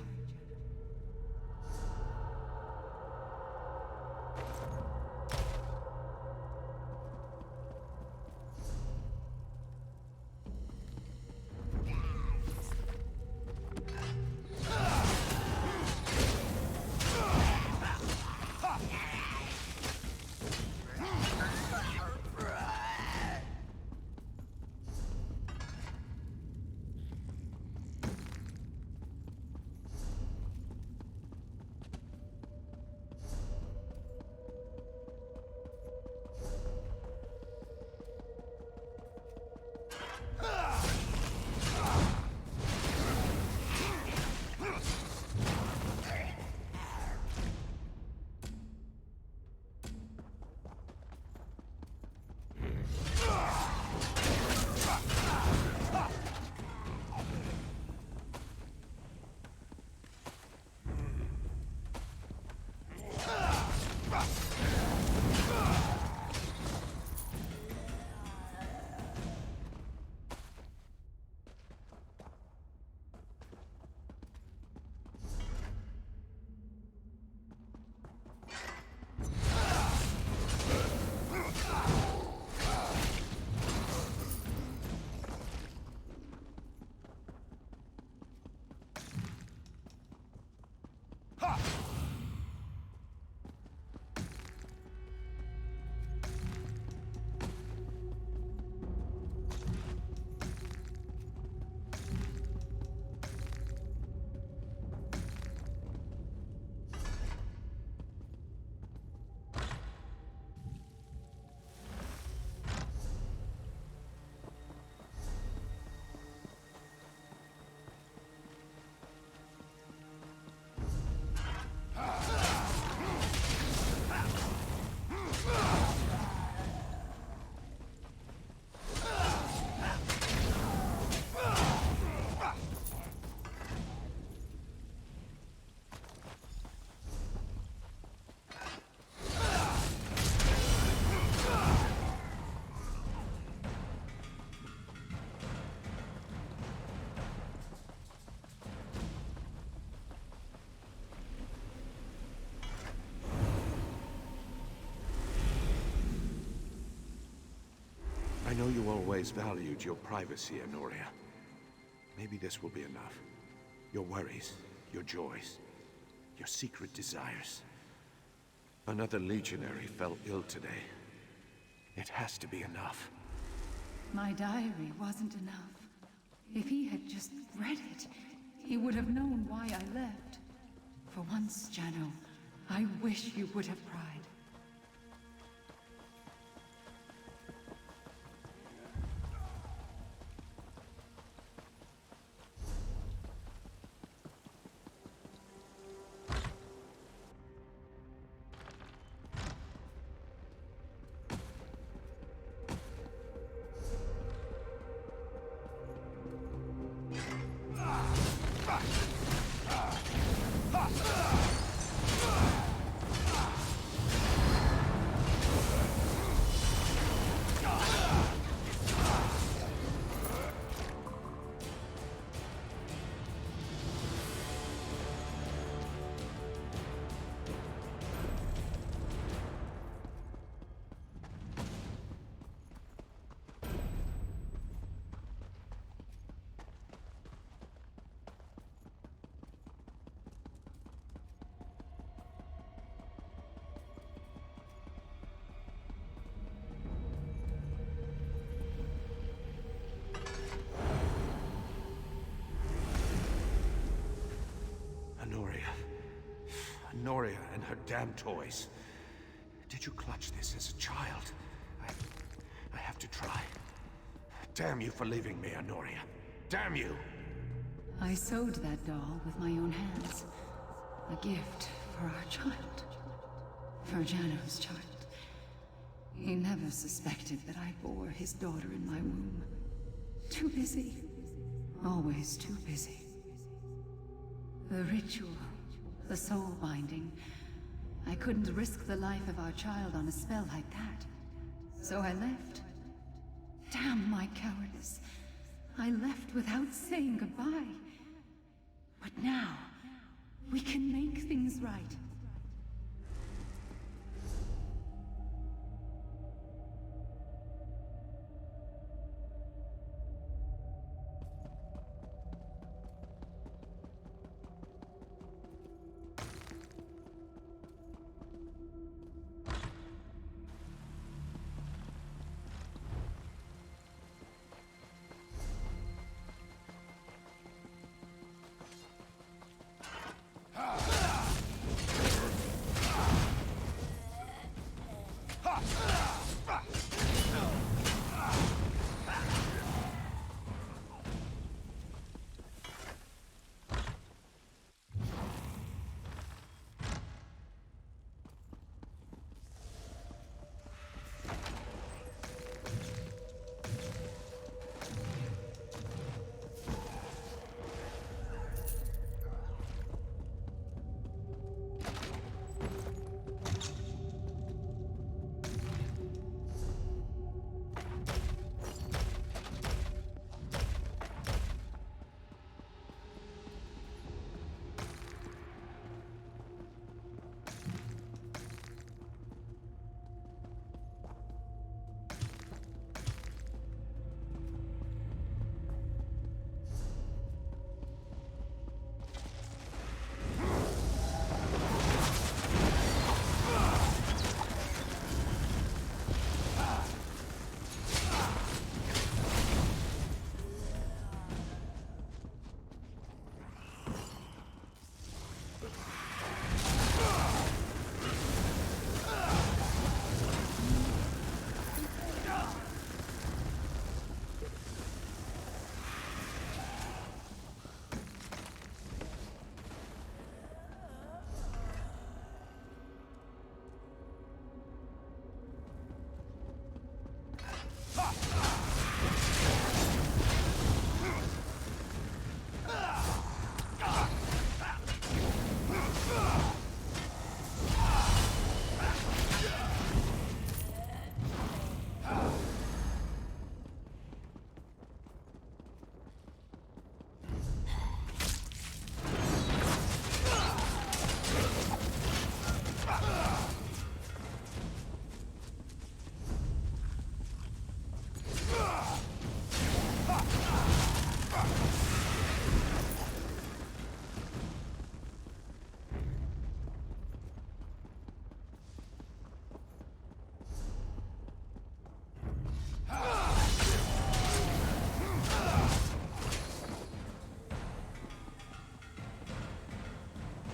I know you always valued your privacy, Honoria. Maybe this will be enough. Your worries, your joys, your secret desires. Another legionary fell ill today. It has to be enough. My diary wasn't enough. If he had just read it, he would have known why I left. For once, Janno, I wish you would have cried. Honoria and her damn toys. Did you clutch this as a child? I have to try. Damn you for leaving me, Honoria. Damn you! I sewed that doll with my own hands. A gift for our child. For Janno's child. He never suspected that I bore his daughter in my womb. Too busy. Always too busy. The ritual, the soul binding. I couldn't risk the life of our child on a spell like that. So I left. Damn my cowardice. I left without saying goodbye. But now, we can make things right.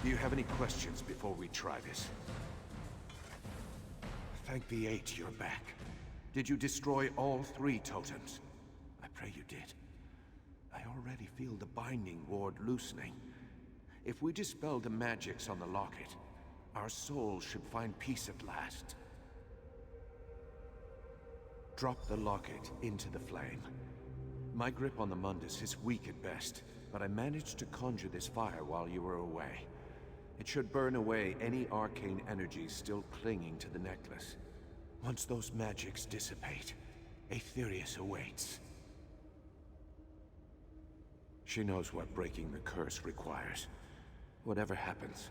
Do you have any questions before we try this? Thank the Eight you're back. Did you destroy all 3 totems? I pray you did. I already feel the binding ward loosening. If we dispel the magics on the locket, our souls should find peace at last. Drop the locket into the flame. My grip on the Mundus is weak at best, but I managed to conjure this fire while you were away. It should burn away any arcane energies still clinging to the necklace. Once those magics dissipate, Aetherius awaits. She knows what breaking the curse requires. Whatever happens,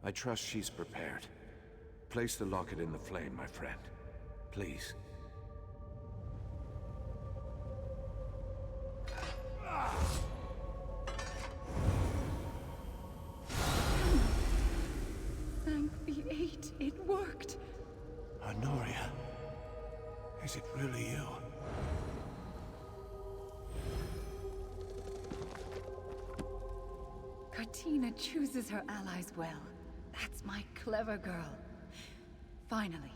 I trust she's prepared. Place the locket in the flame, my friend. Please. Thank the Eight, it worked. Honoria, is it really you? Katina chooses her allies well. That's my clever girl. Finally,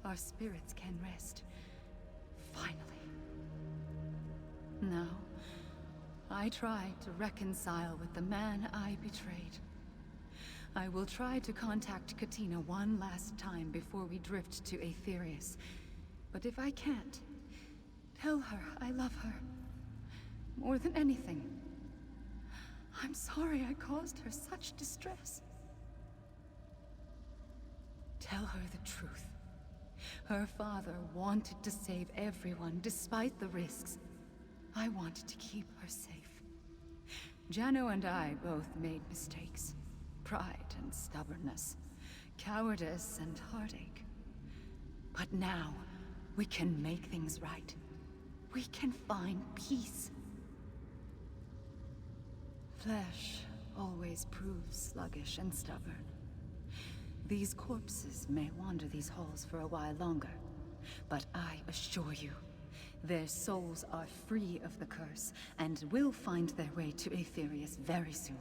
our spirits can rest. Finally. Now, I try to reconcile with the man I betrayed. I will try to contact Katina one last time before we drift to Aetherius. But if I can't, tell her I love her. More than anything. I'm sorry I caused her such distress. Tell her the truth. Her father wanted to save everyone despite the risks. I wanted to keep her safe. Jano and I both made mistakes. Pride and stubbornness. Cowardice and heartache. But now, we can make things right. We can find peace. Flesh always proves sluggish and stubborn. These corpses may wander these halls for a while longer, but I assure you, their souls are free of the curse, and will find their way to Aetherius very soon.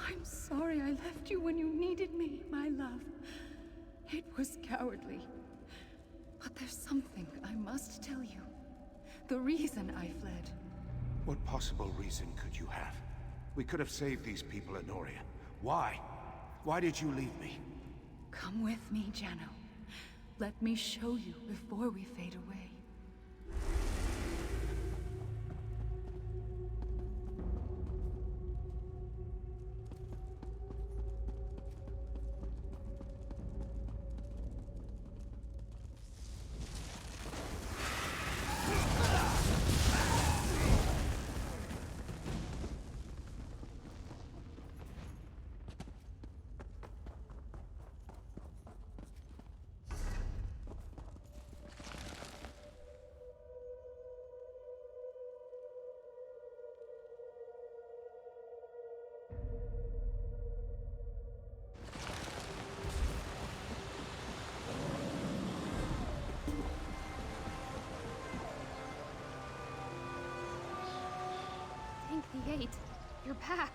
I'm sorry I left you when you needed me, my love. It was cowardly. But there's something I must tell you. The reason I fled. What possible reason could you have? We could have saved these people at Noria. Why? Why did you leave me? Come with me, Jano. Let me show you before we fade away. Thank the Eight. You're back.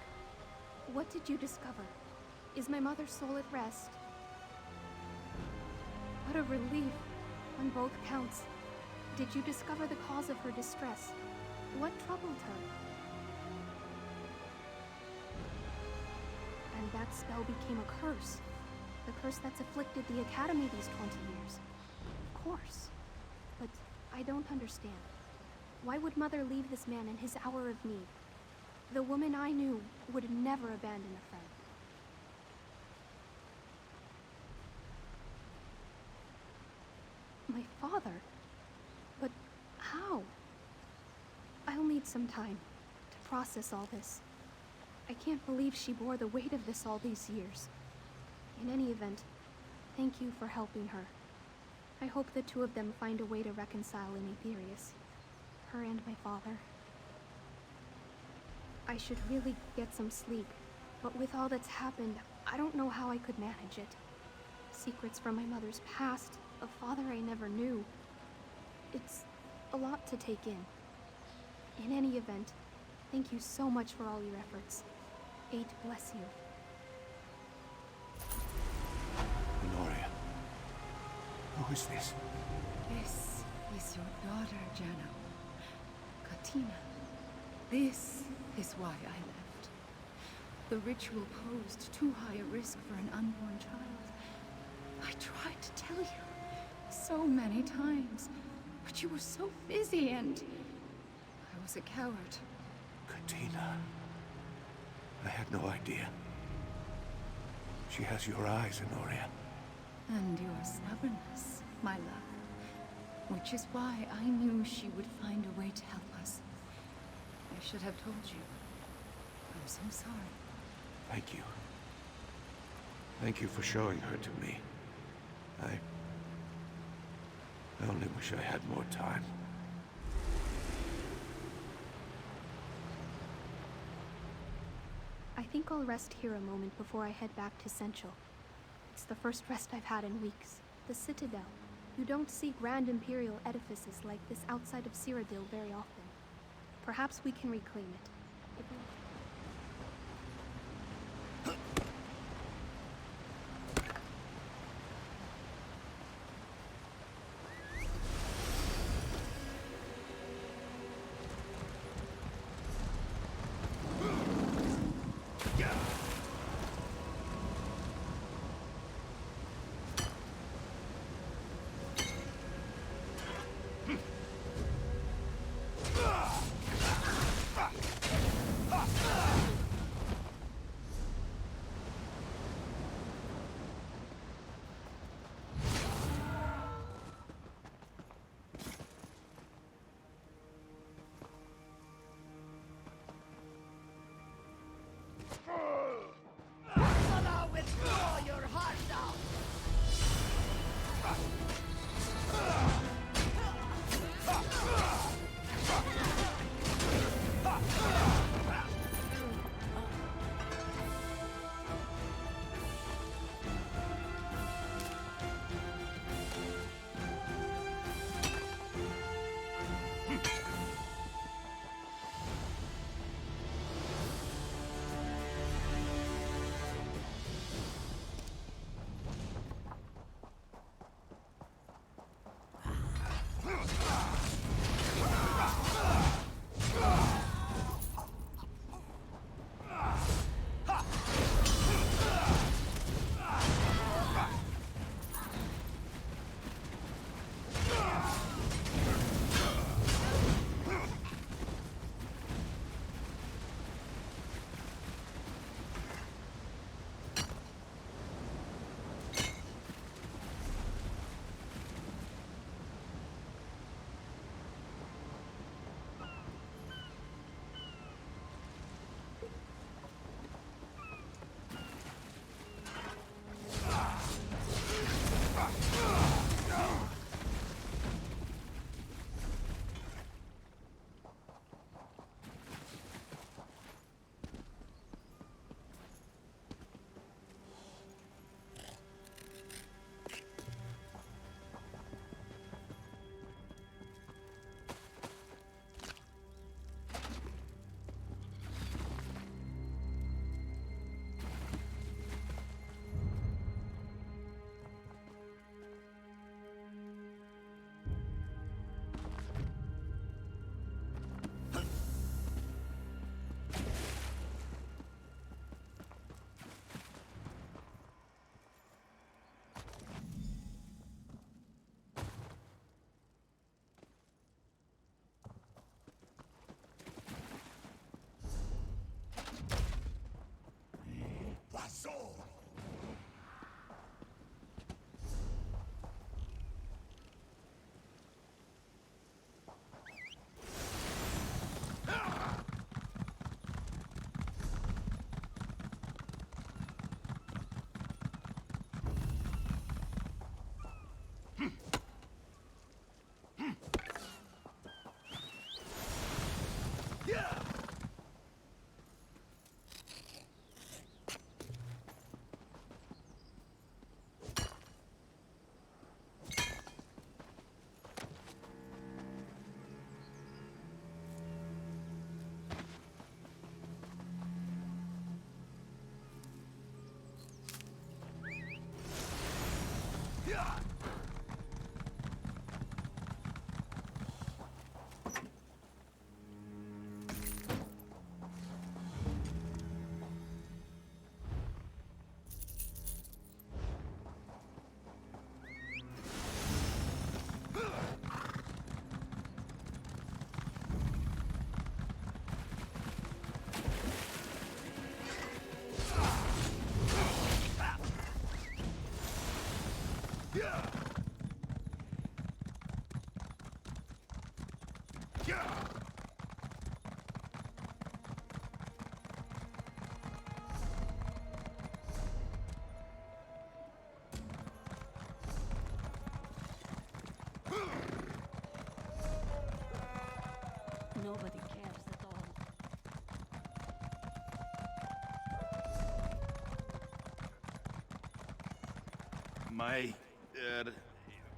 What did you discover? Is my mother's soul at rest? What a relief on both counts. Did you discover the cause of her distress? What troubled her? And that spell became a curse. The curse that's afflicted the Academy these 20 years. Of course. But I don't understand. Why would Mother leave this man in his hour of need? The woman I knew would never abandon a friend. My father? But how? I'll need some time to process all this. I can't believe she bore the weight of this all these years. In any event, thank you for helping her. I hope the two of them find a way to reconcile in Aetherius. Her and my father. I should really get some sleep, but with all that's happened, I don't know how I could manage it. Secrets from my mother's past, a father I never knew. It's a lot to take in. In any event, thank you so much for all your efforts. Eight bless you. Noria. Who is this? This is your daughter, Jano. Katina. This is why I left. The ritual posed too high a risk for an unborn child. I tried to tell you so many times, but you were so busy and I was a coward. Katina. I had no idea. She has your eyes, Noria. And your stubbornness, my love. Which is why I knew she would find a way to help us. I should have told you. I'm so sorry. Thank you. Thank you for showing her to me. I only wish I had more time. I think I'll rest here a moment before I head back to Central. It's the first rest I've had in weeks. The Citadel. You don't see grand imperial edifices like this outside of Cyrodiil very often. Perhaps we can reclaim it.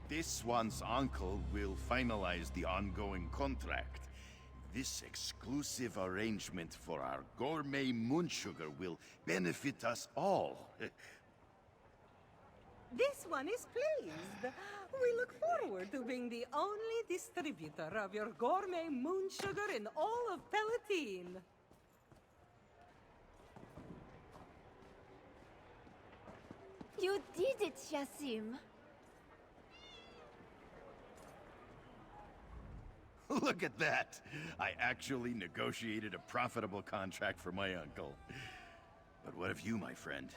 This one's uncle will finalize the ongoing contract. This exclusive arrangement for our gourmet moon sugar will benefit us all. This one is pleased. We look forward to being the only distributor of your gourmet moon sugar in all of Palatine. You did it, Jassim. Look at that! I actually negotiated a profitable contract for my uncle. But what of you, my friend?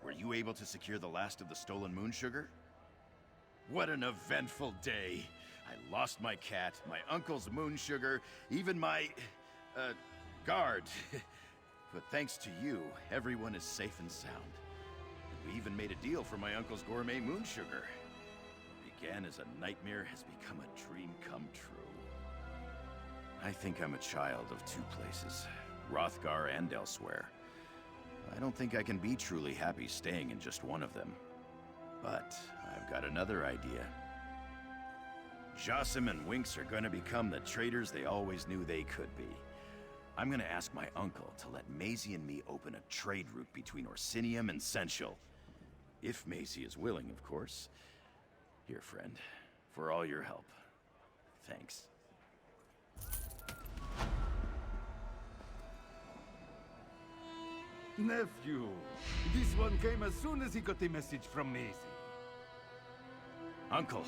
Were you able to secure the last of the stolen moon sugar? What an eventful day! I lost my cat, my uncle's moon sugar, even my... guard. But thanks to you, everyone is safe and sound. We even made a deal for my uncle's gourmet moon sugar. What began as a nightmare has become a dream come true. I think I'm a child of two places, Hrothgar and elsewhere. I don't think I can be truly happy staying in just one of them. But I've got another idea. Jassim and Winks are gonna become the traitors they always knew they could be. I'm gonna ask my uncle to let Maisie and me open a trade route between Orsinium and Sensual. If Maisie is willing, of course. Here, friend, for all your help. Thanks. Nephew, this one came as soon as he got the message from Maisie. Uncle,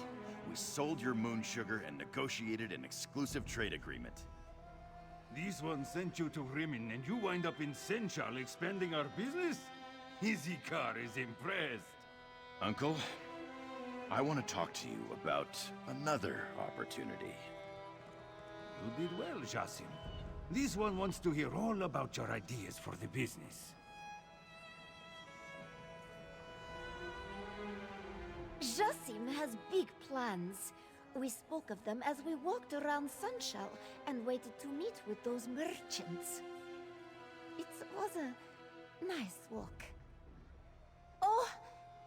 we sold your moon sugar and negotiated an exclusive trade agreement. This one sent you to Rimmon and you wind up in Senchal expanding our business? Izikar is impressed. Uncle, I want to talk to you about another opportunity. You did well, Jassim. This one wants to hear all about your ideas for the business. Jassim has big plans. We spoke of them as we walked around Sunshell and waited to meet with those merchants. It was a nice walk. Oh,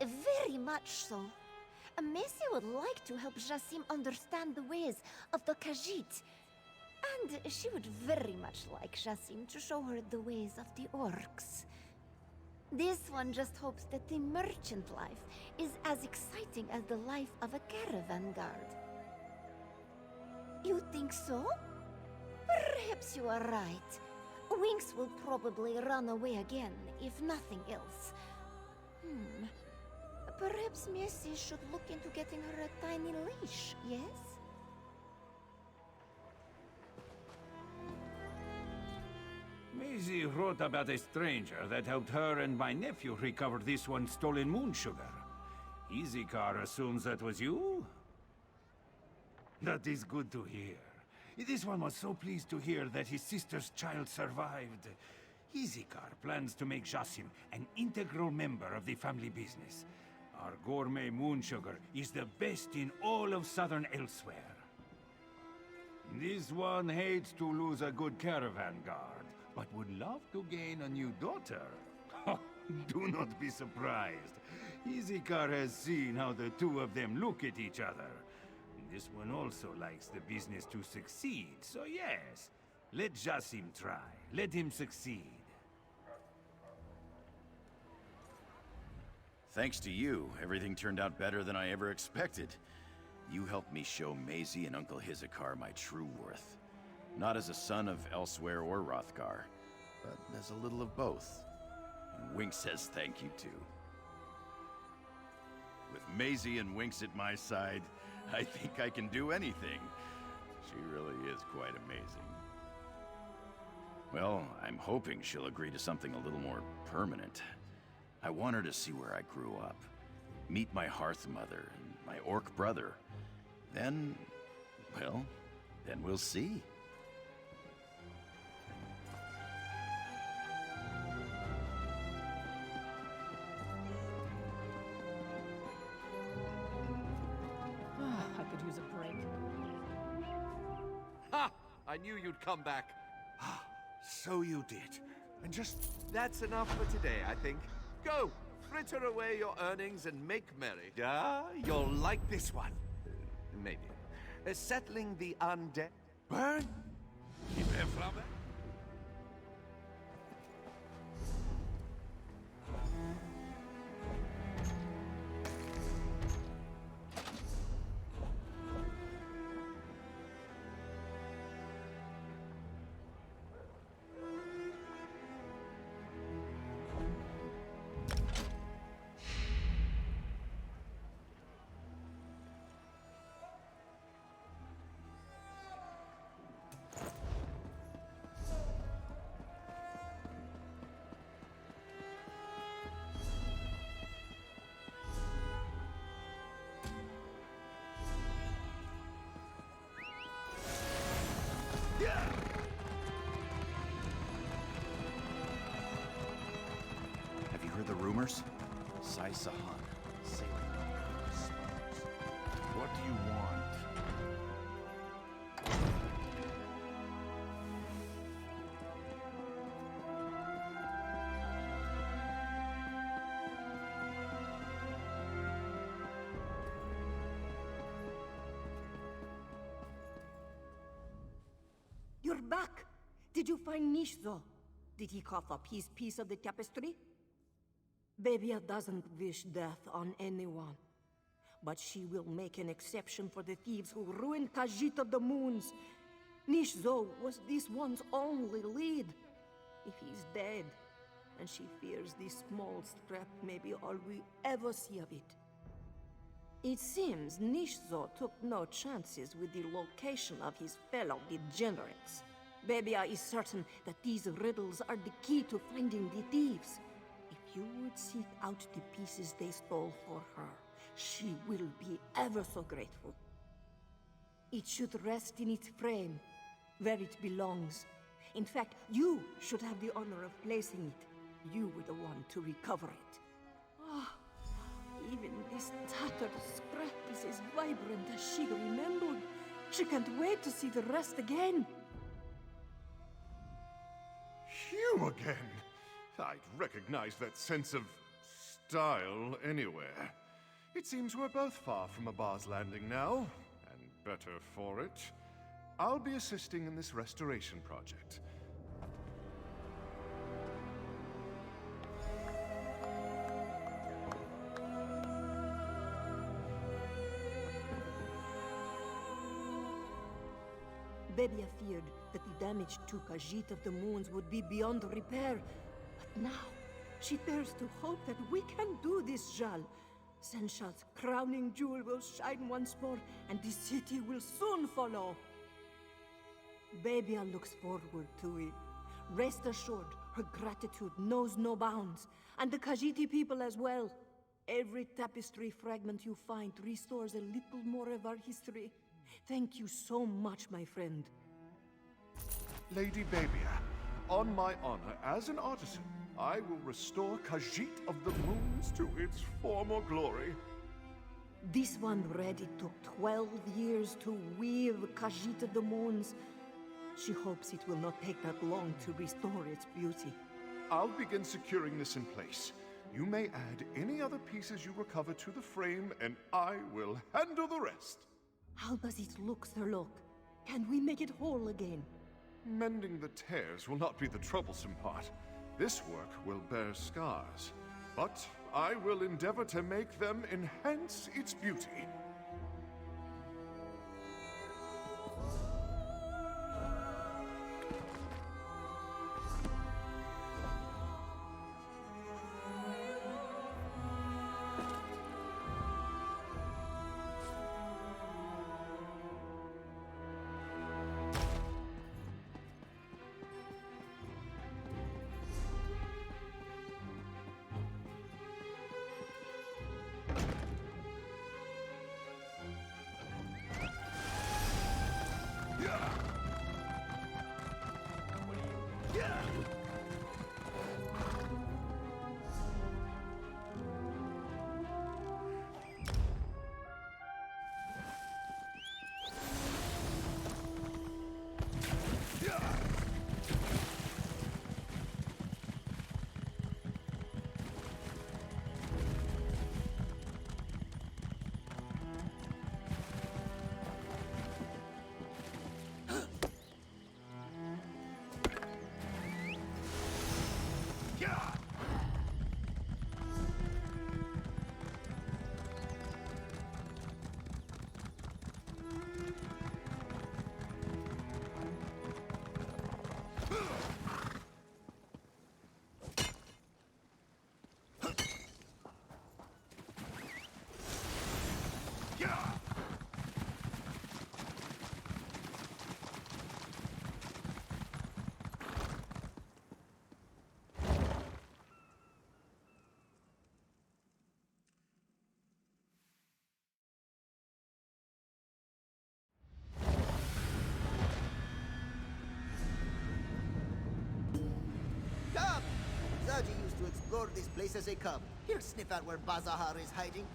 very much so. Maisie would like to help Jassim understand the ways of the Khajiit. And she would very much like Jassim to show her the ways of the orcs. This one just hopes that the merchant life is as exciting as the life of a caravan guard. You think so? Perhaps you are right. Winks will probably run away again, if nothing else. Perhaps Maisie should look into getting her a tiny leash, yes? Maisie wrote about a stranger that helped her and my nephew recover this one's stolen moon sugar. Izikar assumes that was you? That is good to hear. This one was so pleased to hear that his sister's child survived. Izikar plans to make Jassim an integral member of the family business. Our gourmet moon sugar is the best in all of southern Elsewhere. This one hates to lose a good caravan guard, but would love to gain a new daughter. Do not be surprised. Izikar has seen how the two of them look at each other. This one also likes the business to succeed, so yes, let Jassim try. Let him succeed. Thanks to you, everything turned out better than I ever expected. You helped me show Maisie and Uncle Hizikar my true worth. Not as a son of Elsewhere or Hrothgar, but as a little of both. And Winks says thank you too. With Maisie and Winks at my side, I think I can do anything. She really is quite amazing. Well, I'm hoping she'll agree to something a little more permanent. I want her to see where I grew up, meet my hearth mother and my orc brother. Then, well, then we'll see. I could use a break. Ha! I knew you'd come back. So you did. And just... That's enough for today, I think. Go! fritter away your earnings and make merry. Ah, you'll like this one. Maybe. Settling the undead. Burn? Keep it from it. Have you heard the rumors? Sai Sahan, sailing smugglers. What do you want? You're back! Did you find Nishzo? Did he cough up his piece of the tapestry? Babia doesn't wish death on anyone. But she will make an exception for the thieves who ruined Khajiit of the Moons. Nishzo was this one's only lead. If he's dead, and she fears this small scrap may be all we ever see of it. It seems Nishzo took no chances with the location of his fellow degenerates. Babia is certain that these riddles are the key to finding the thieves. If you would seek out the pieces they stole for her, she will be ever so grateful. It should rest in its frame, where it belongs. In fact, you should have the honor of placing it. You were the one to recover it. Ah, even this tattered scrap is as vibrant as she remembered. She can't wait to see the rest again. You again? I'd recognize that sense of style anywhere. It seems we're both far from a bar's landing now, and better for it. I'll be assisting in this restoration project. Babia feared that the damage to Khajiit of the Moons would be beyond repair. But now, she dares to hope that we can do this, Jal. Senshal's crowning jewel will shine once more, and the city will soon follow. Babia looks forward to it. Rest assured, her gratitude knows no bounds, and the Khajiiti people as well. Every tapestry fragment you find restores a little more of our history. Thank you so much, my friend. Lady Babia, on my honor as an artisan, I will restore Khajiit of the Moons to its former glory. This one read it took 12 years to weave Khajiit of the Moons. She hopes it will not take that long to restore its beauty. I'll begin securing this in place. You may add any other pieces you recover to the frame, and I will handle the rest. How does it look, Sir Locke? Can we make it whole again? Mending the tears will not be the troublesome part. This work will bear scars, but I will endeavor to make them enhance its beauty. score this place as they come. He'll sniff out where Bazahar is hiding.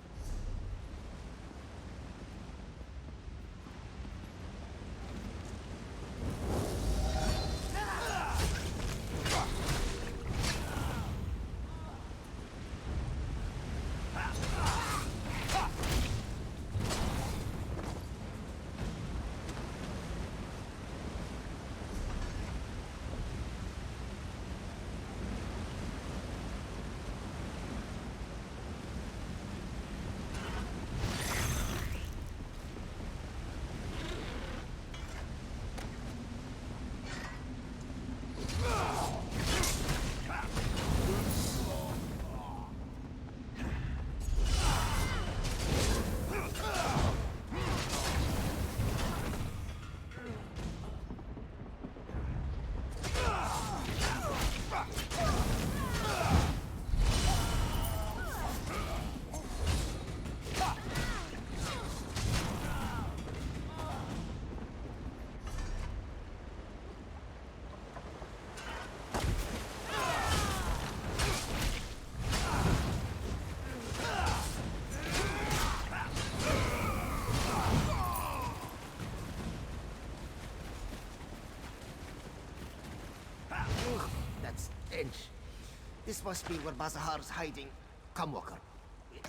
This must be where Bazahar's hiding. Come, Walker.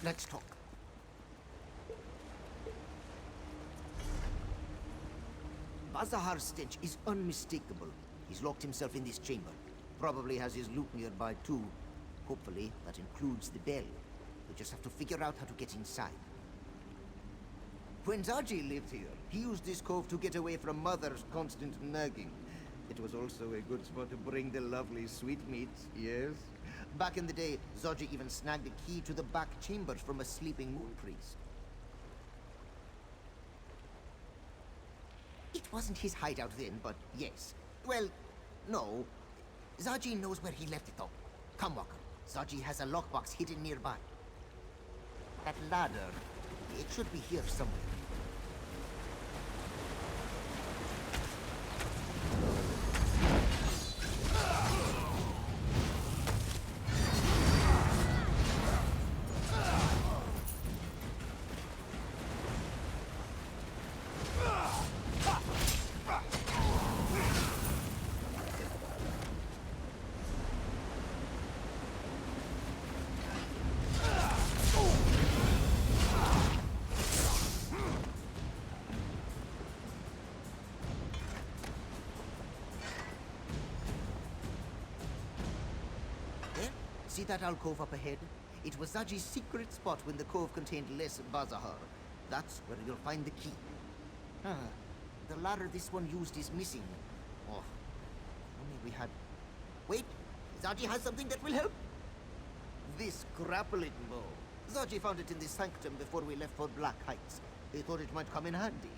Let's talk. Bazahar's stench is unmistakable. He's locked himself in this chamber. Probably has his loot nearby too. Hopefully, that includes the bell. We just have to figure out how to get inside. When Zaji lived here, he used this cove to get away from Mother's constant nagging. It was also a good spot to bring the lovely sweetmeats, yes? Back in the day, Zaji even snagged a key to the back chambers from a sleeping moon priest. It wasn't his hideout then, but yes. Well, no. Zaji knows where he left it though. Come, Walker. Zaji has a lockbox hidden nearby. That ladder, it should be here somewhere. See that alcove up ahead? It was Zaji's secret spot when the cove contained less Bazahar. That's where you'll find the key. The ladder this one used is missing. Oh, only we had... Wait, Zaji has something that will help. This grappling bow. Zaji found it in the sanctum before we left for Black Heights. He thought it might come in handy.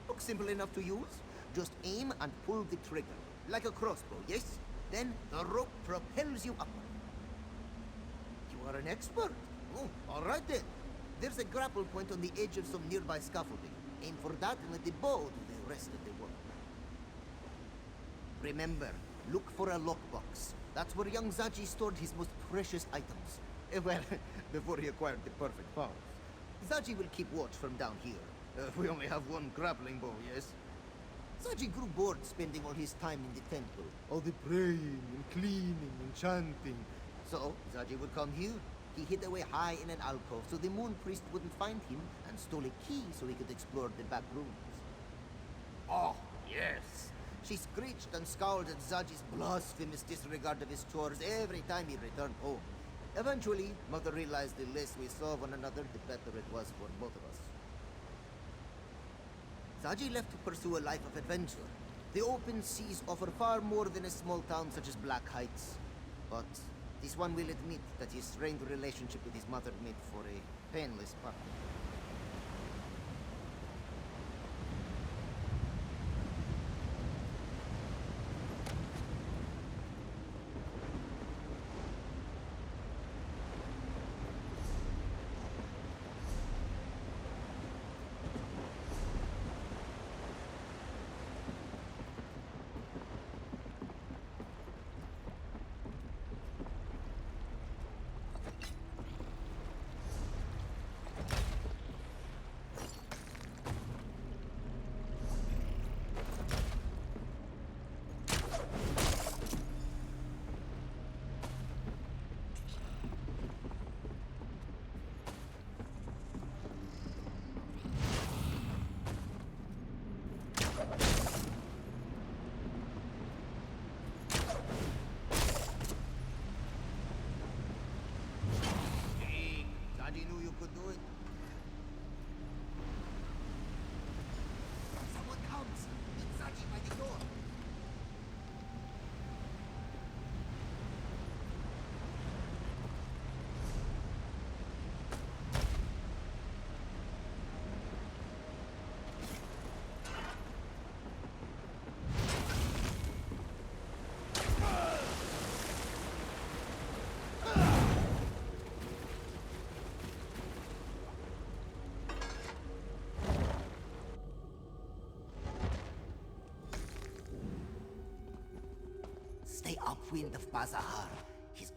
Looks simple enough to use. Just aim and pull the trigger. Like a crossbow, yes? Then the rope propels you upward. You are an expert. Oh, all right then. There's a grapple point on the edge of some nearby scaffolding. Aim for that and let the bow do the rest of the work. Remember, look for a lockbox. That's where young Zaji stored his most precious items. Well, before he acquired the perfect powers. Zaji will keep watch from down here. We only have one grappling bow, yes? Zaji grew bored spending all his time in the temple. All the praying and cleaning and chanting. So, Zaji would come here. He hid away high in an alcove so the moon priest wouldn't find him, and stole a key so he could explore the back rooms. Oh, yes. She screeched and scowled at Zaji's blasphemous disregard of his chores every time he returned home. Eventually, Mother realized the less we saw one another, the better it was for both of us. Zaji left to pursue a life of adventure. The open seas offer far more than a small town such as Black Heights. But this one will admit that his strained relationship with his mother made for a painless path. the upwind of Bazahar. His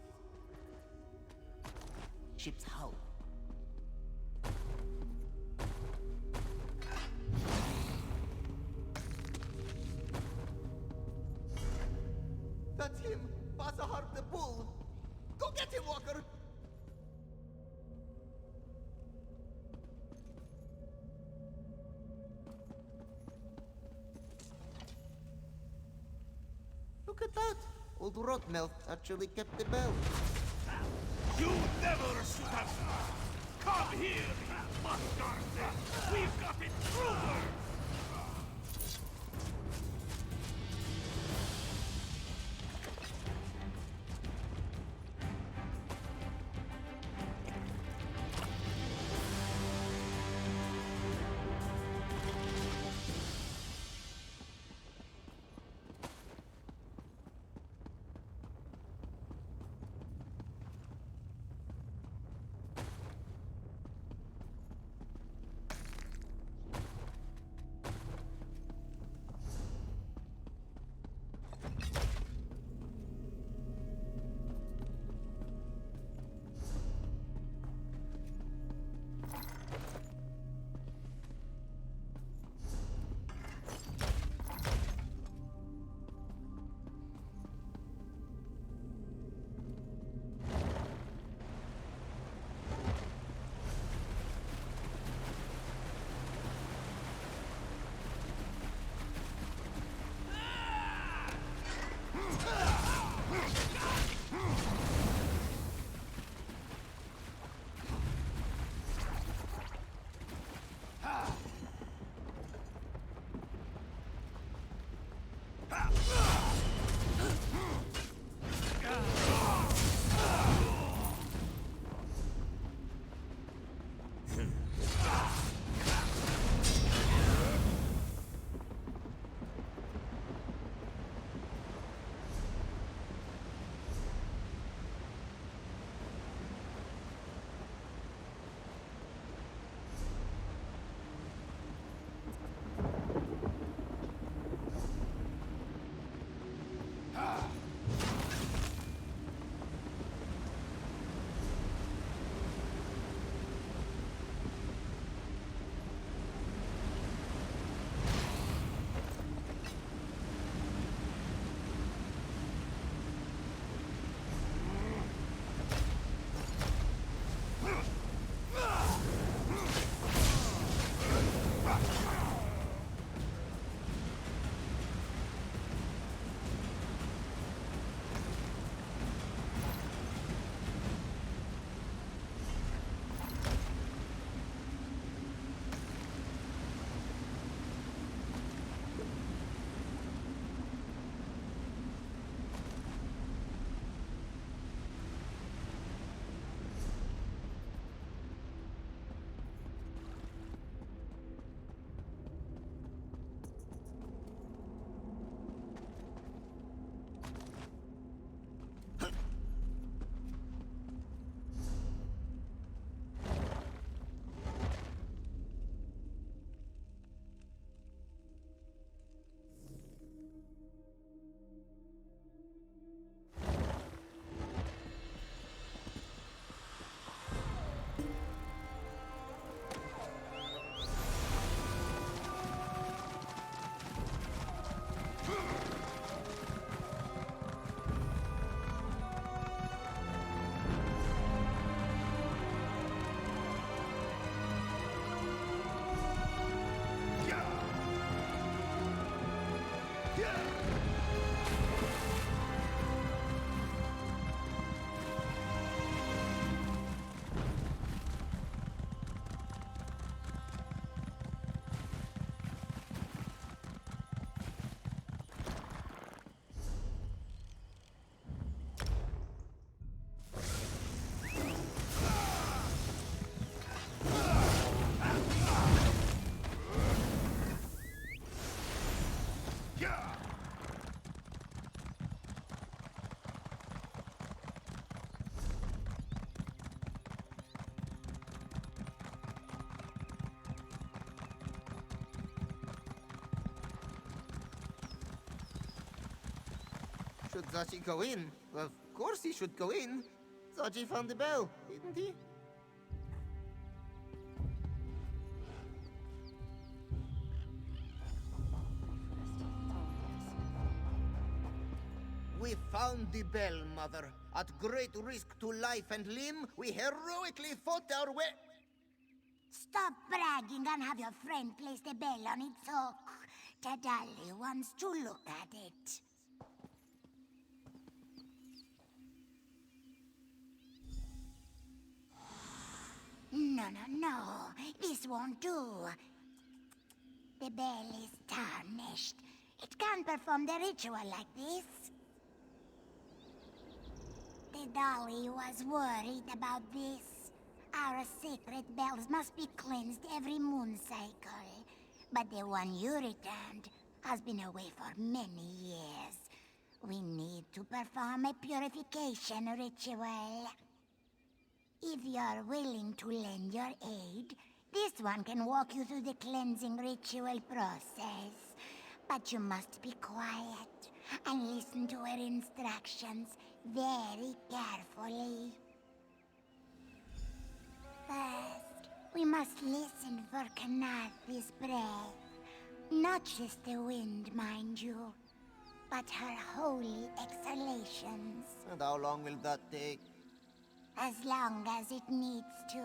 ship's hull. That's him! Bazahar the bull! Go get him, Walker! Look at that! Old Rotmelt actually kept the bell. You never should have come here, you bastard! We've got intruders! Should Zaji go in? Well, of course he should go in. Zaji found the bell, didn't he? We found the bell, Mother. At great risk to life and limb, we heroically fought our way... Stop bragging and have your friend place the bell on its hook. Tadali wants to look at it. No. This won't do. The bell is tarnished. It can't perform the ritual like this. The dolly was worried about this. Our sacred bells must be cleansed every moon cycle. But the one you returned has been away for many years. We need to perform a purification ritual. If you're willing to lend your aid, this one can walk you through the cleansing ritual process. But you must be quiet and listen to her instructions very carefully. First, we must listen for Kanathi's breath. Not just the wind, mind you, but her holy exhalations. And how long will that take? As long as it needs to.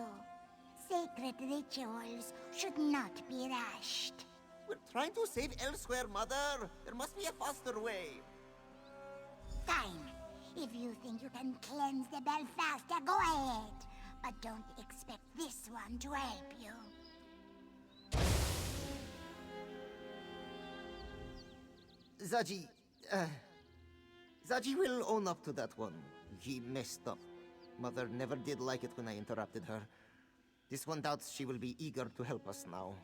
Sacred rituals should not be rushed. We're trying to save elsewhere, Mother. There must be a faster way. Fine. If you think you can cleanse the bell faster, go ahead. But don't expect this one to help you. Zaji will own up to that one. He messed up. Mother never did like it when I interrupted her. This one doubts she will be eager to help us now.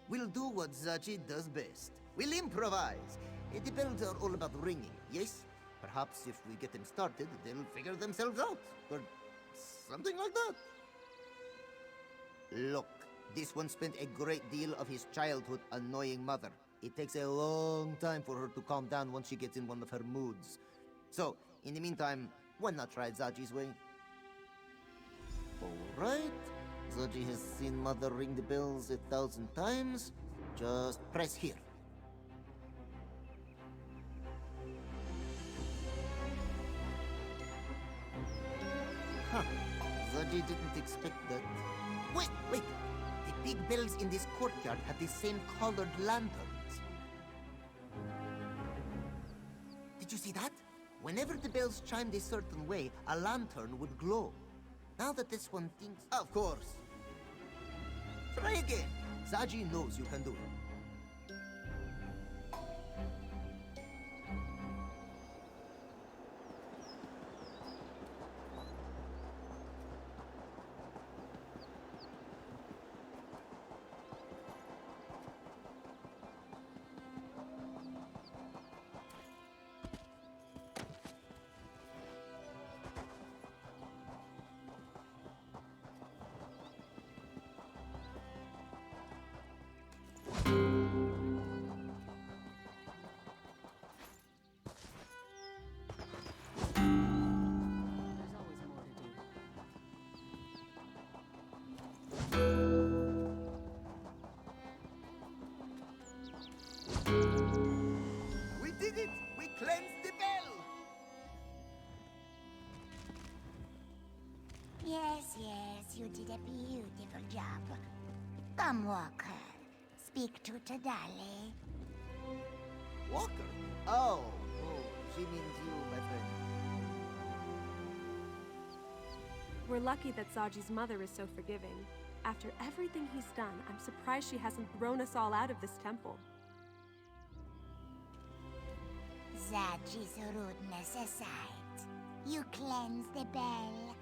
We'll do what Zaji does best. We'll improvise. The bells are all about ringing, yes? Perhaps if we get them started, they'll figure themselves out. Or something like that. Look, this one spent a great deal of his childhood annoying Mother. It takes a long time for her to calm down once she gets in one of her moods. So, in the meantime, why not try Zaji's way? Alright. Zaji has seen Mother ring the bells 1,000 times. Just press here. Huh. Zaji didn't expect that. Wait! The big bells in this courtyard have the same colored lanterns. Did you see that? Whenever the bells chimed a certain way, a lantern would glow. Now that this one thinks... Of course! Try again! Zaji knows you can do it. We did it! We cleansed the bell! Yes, you did a beautiful job. Come, Walker. Speak to Tadali. Walker? Oh, she means you, my friend. We're lucky that Zaji's mother is so forgiving. After everything he's done, I'm surprised she hasn't thrown us all out of this temple. Zaji's rudeness aside, you cleanse the bell.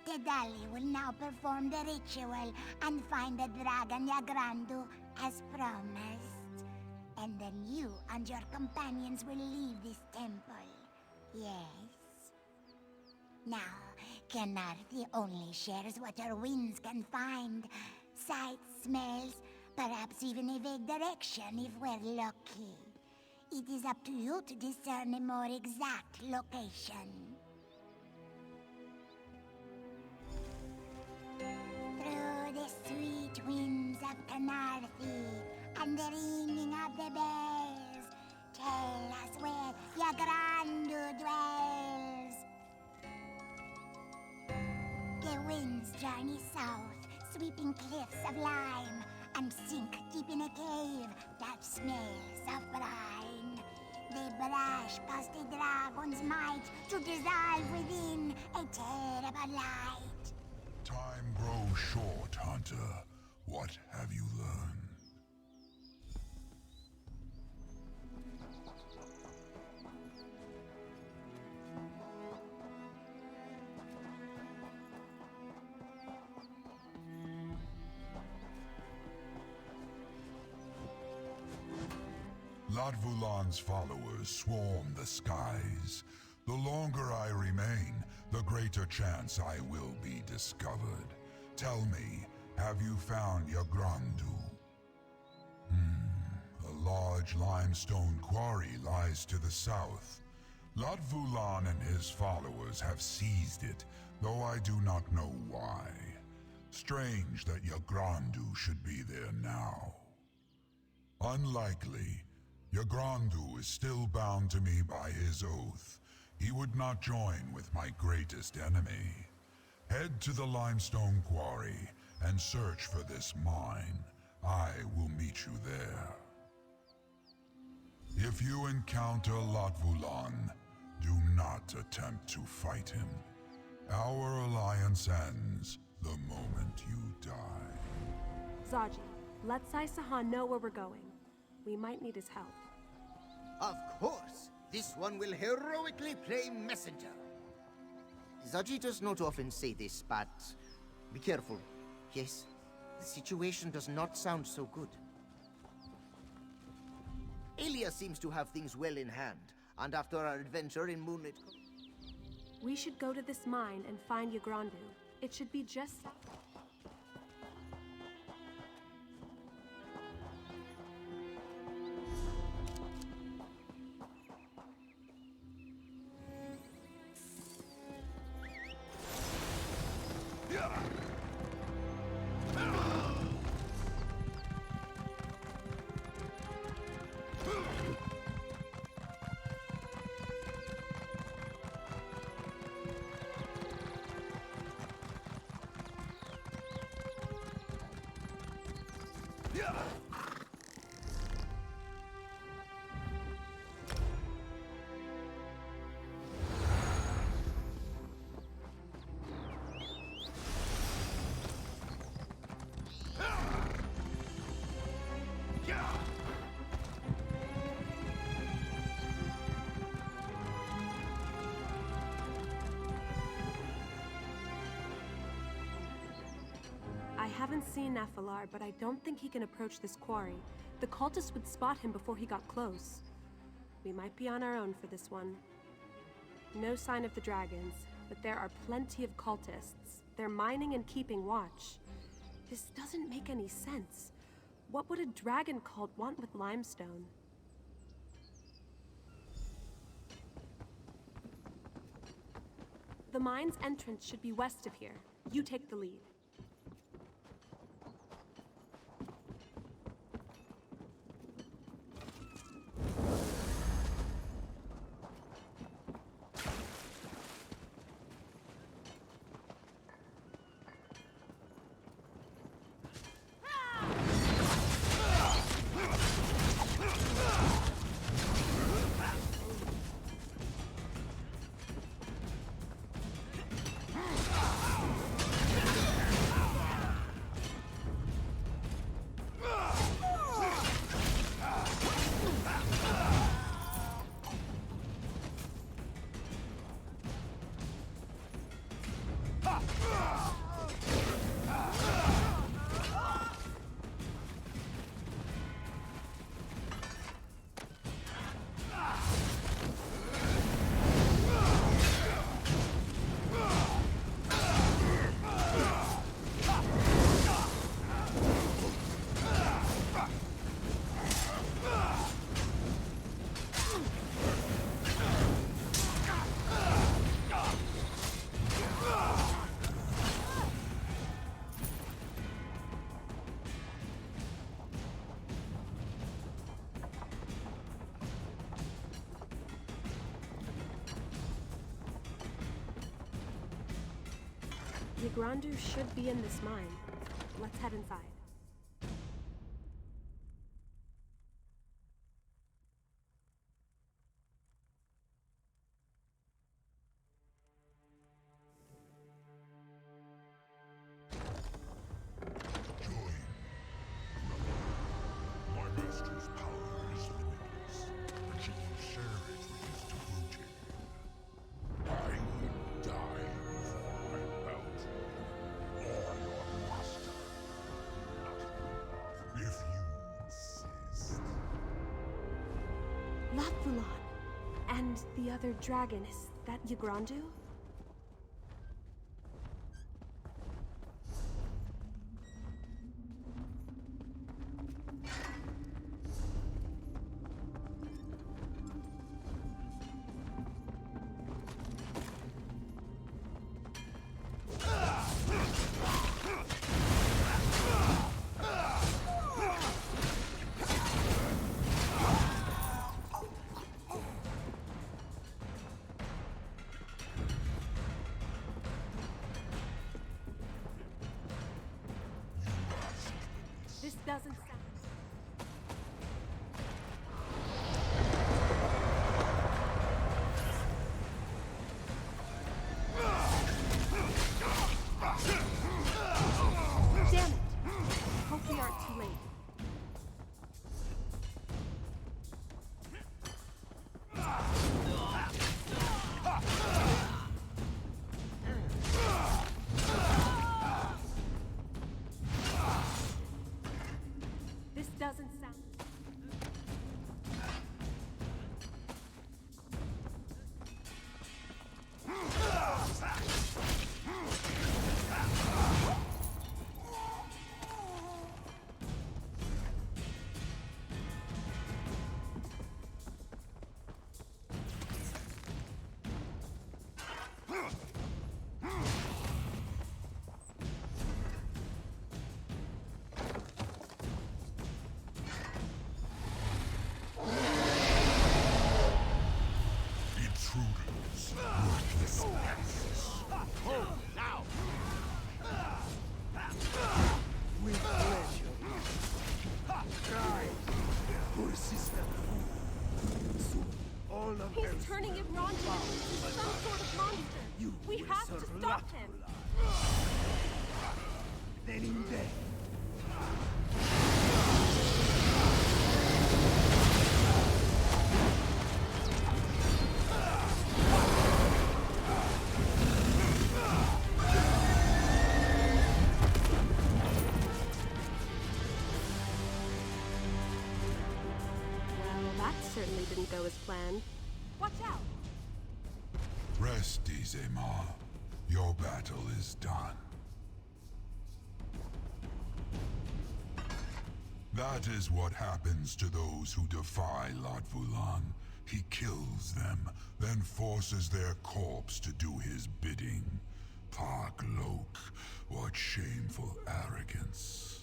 Tadali will now perform the ritual and find the Dragon Yagrandu as promised. And then you and your companions will leave this temple. Yes? Now, Kanarthi only shares what her winds can find. Sights, smells, perhaps even a vague direction if we're lucky. It is up to you to discern a more exact location. Through the sweet winds of Canarthi and the ringing of the bells, tell us where Yagrandu dwells. The winds journey south, sweeping cliffs of lime, and sink deep in a cave that smells of brine. They brush past the dragon's might to dissolve within a terrible light. Time grows short, Hunter. What have you learned? Latvulan's followers swarm the skies. The longer I remain, the greater chance I will be discovered. Tell me, have you found Yagrandu? A large limestone quarry lies to the south. Latvulan and his followers have seized it, though I do not know why. Strange that Yagrandu should be there now. Unlikely. Yagrandu is still bound to me by his oath. He would not join with my greatest enemy. Head to the limestone quarry and search for this mine. I will meet you there. If you encounter Latvulan, do not attempt to fight him. Our alliance ends the moment you die. Zaji, let Sai-Sahan know where we're going. We might need his help. Of course! This one will heroically play messenger. Zaji does not often say this, but be careful. Yes, the situation does not sound so good. Elia seems to have things well in hand, and after our adventure in Moonlit... We should go to this mine and find Yagrandu. It should be just... I haven't seen Nephilar, but I don't think he can approach this quarry. The cultists would spot him before he got close. We might be on our own for this one. No sign of the dragons, but there are plenty of cultists. They're mining and keeping watch. This doesn't make any sense. What would a dragon cult want with limestone? The mine's entrance should be west of here. You take the lead. Yugrandu should be in this mine. Let's head inside. My master's power is limitless, and she will share it with his devoted. I will die before I melt or your master. If you insist. Latvulan! And the other dragon, is that Yugrandu? This doesn't sound... Damn it! Hope we aren't too late. This doesn't sound... Intruders, worthless pests. Oh, now! With pleasure. Poor sister. Soon, all of He's Earth turning will it wrong into some sort of monster. You We will have to serve stop him. Then in death. Well, that certainly didn't go as planned. Watch out! Rest easy, Ma. Your battle is done. That is what happens to those who defy Latvulan. He kills them, then forces their corpse to do his bidding. Paglok, what shameful arrogance.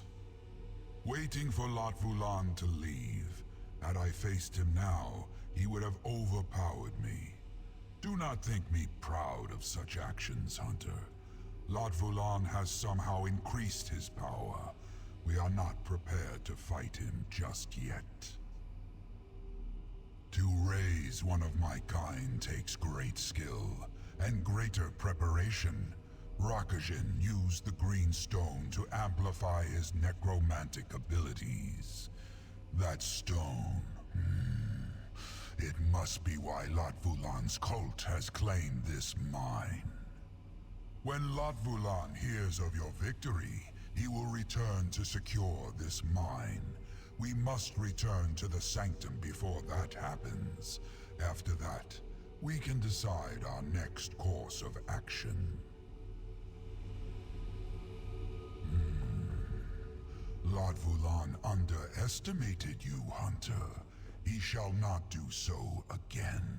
Waiting for Latvulan to leave. Had I faced him now, he would have overpowered me. Do not think me proud of such actions, Hunter. Latvulan has somehow increased his power. We are not prepared to fight him just yet. To raise one of my kind takes great skill and greater preparation. Rakajin used the green stone to amplify his necromantic abilities. That stone... It must be why Latvulan's cult has claimed this mine. When Latvulan hears of your victory, he will return to secure this mine. We must return to the Sanctum before that happens. After that, we can decide our next course of action. Latvulan underestimated you, Hunter. He shall not do so again.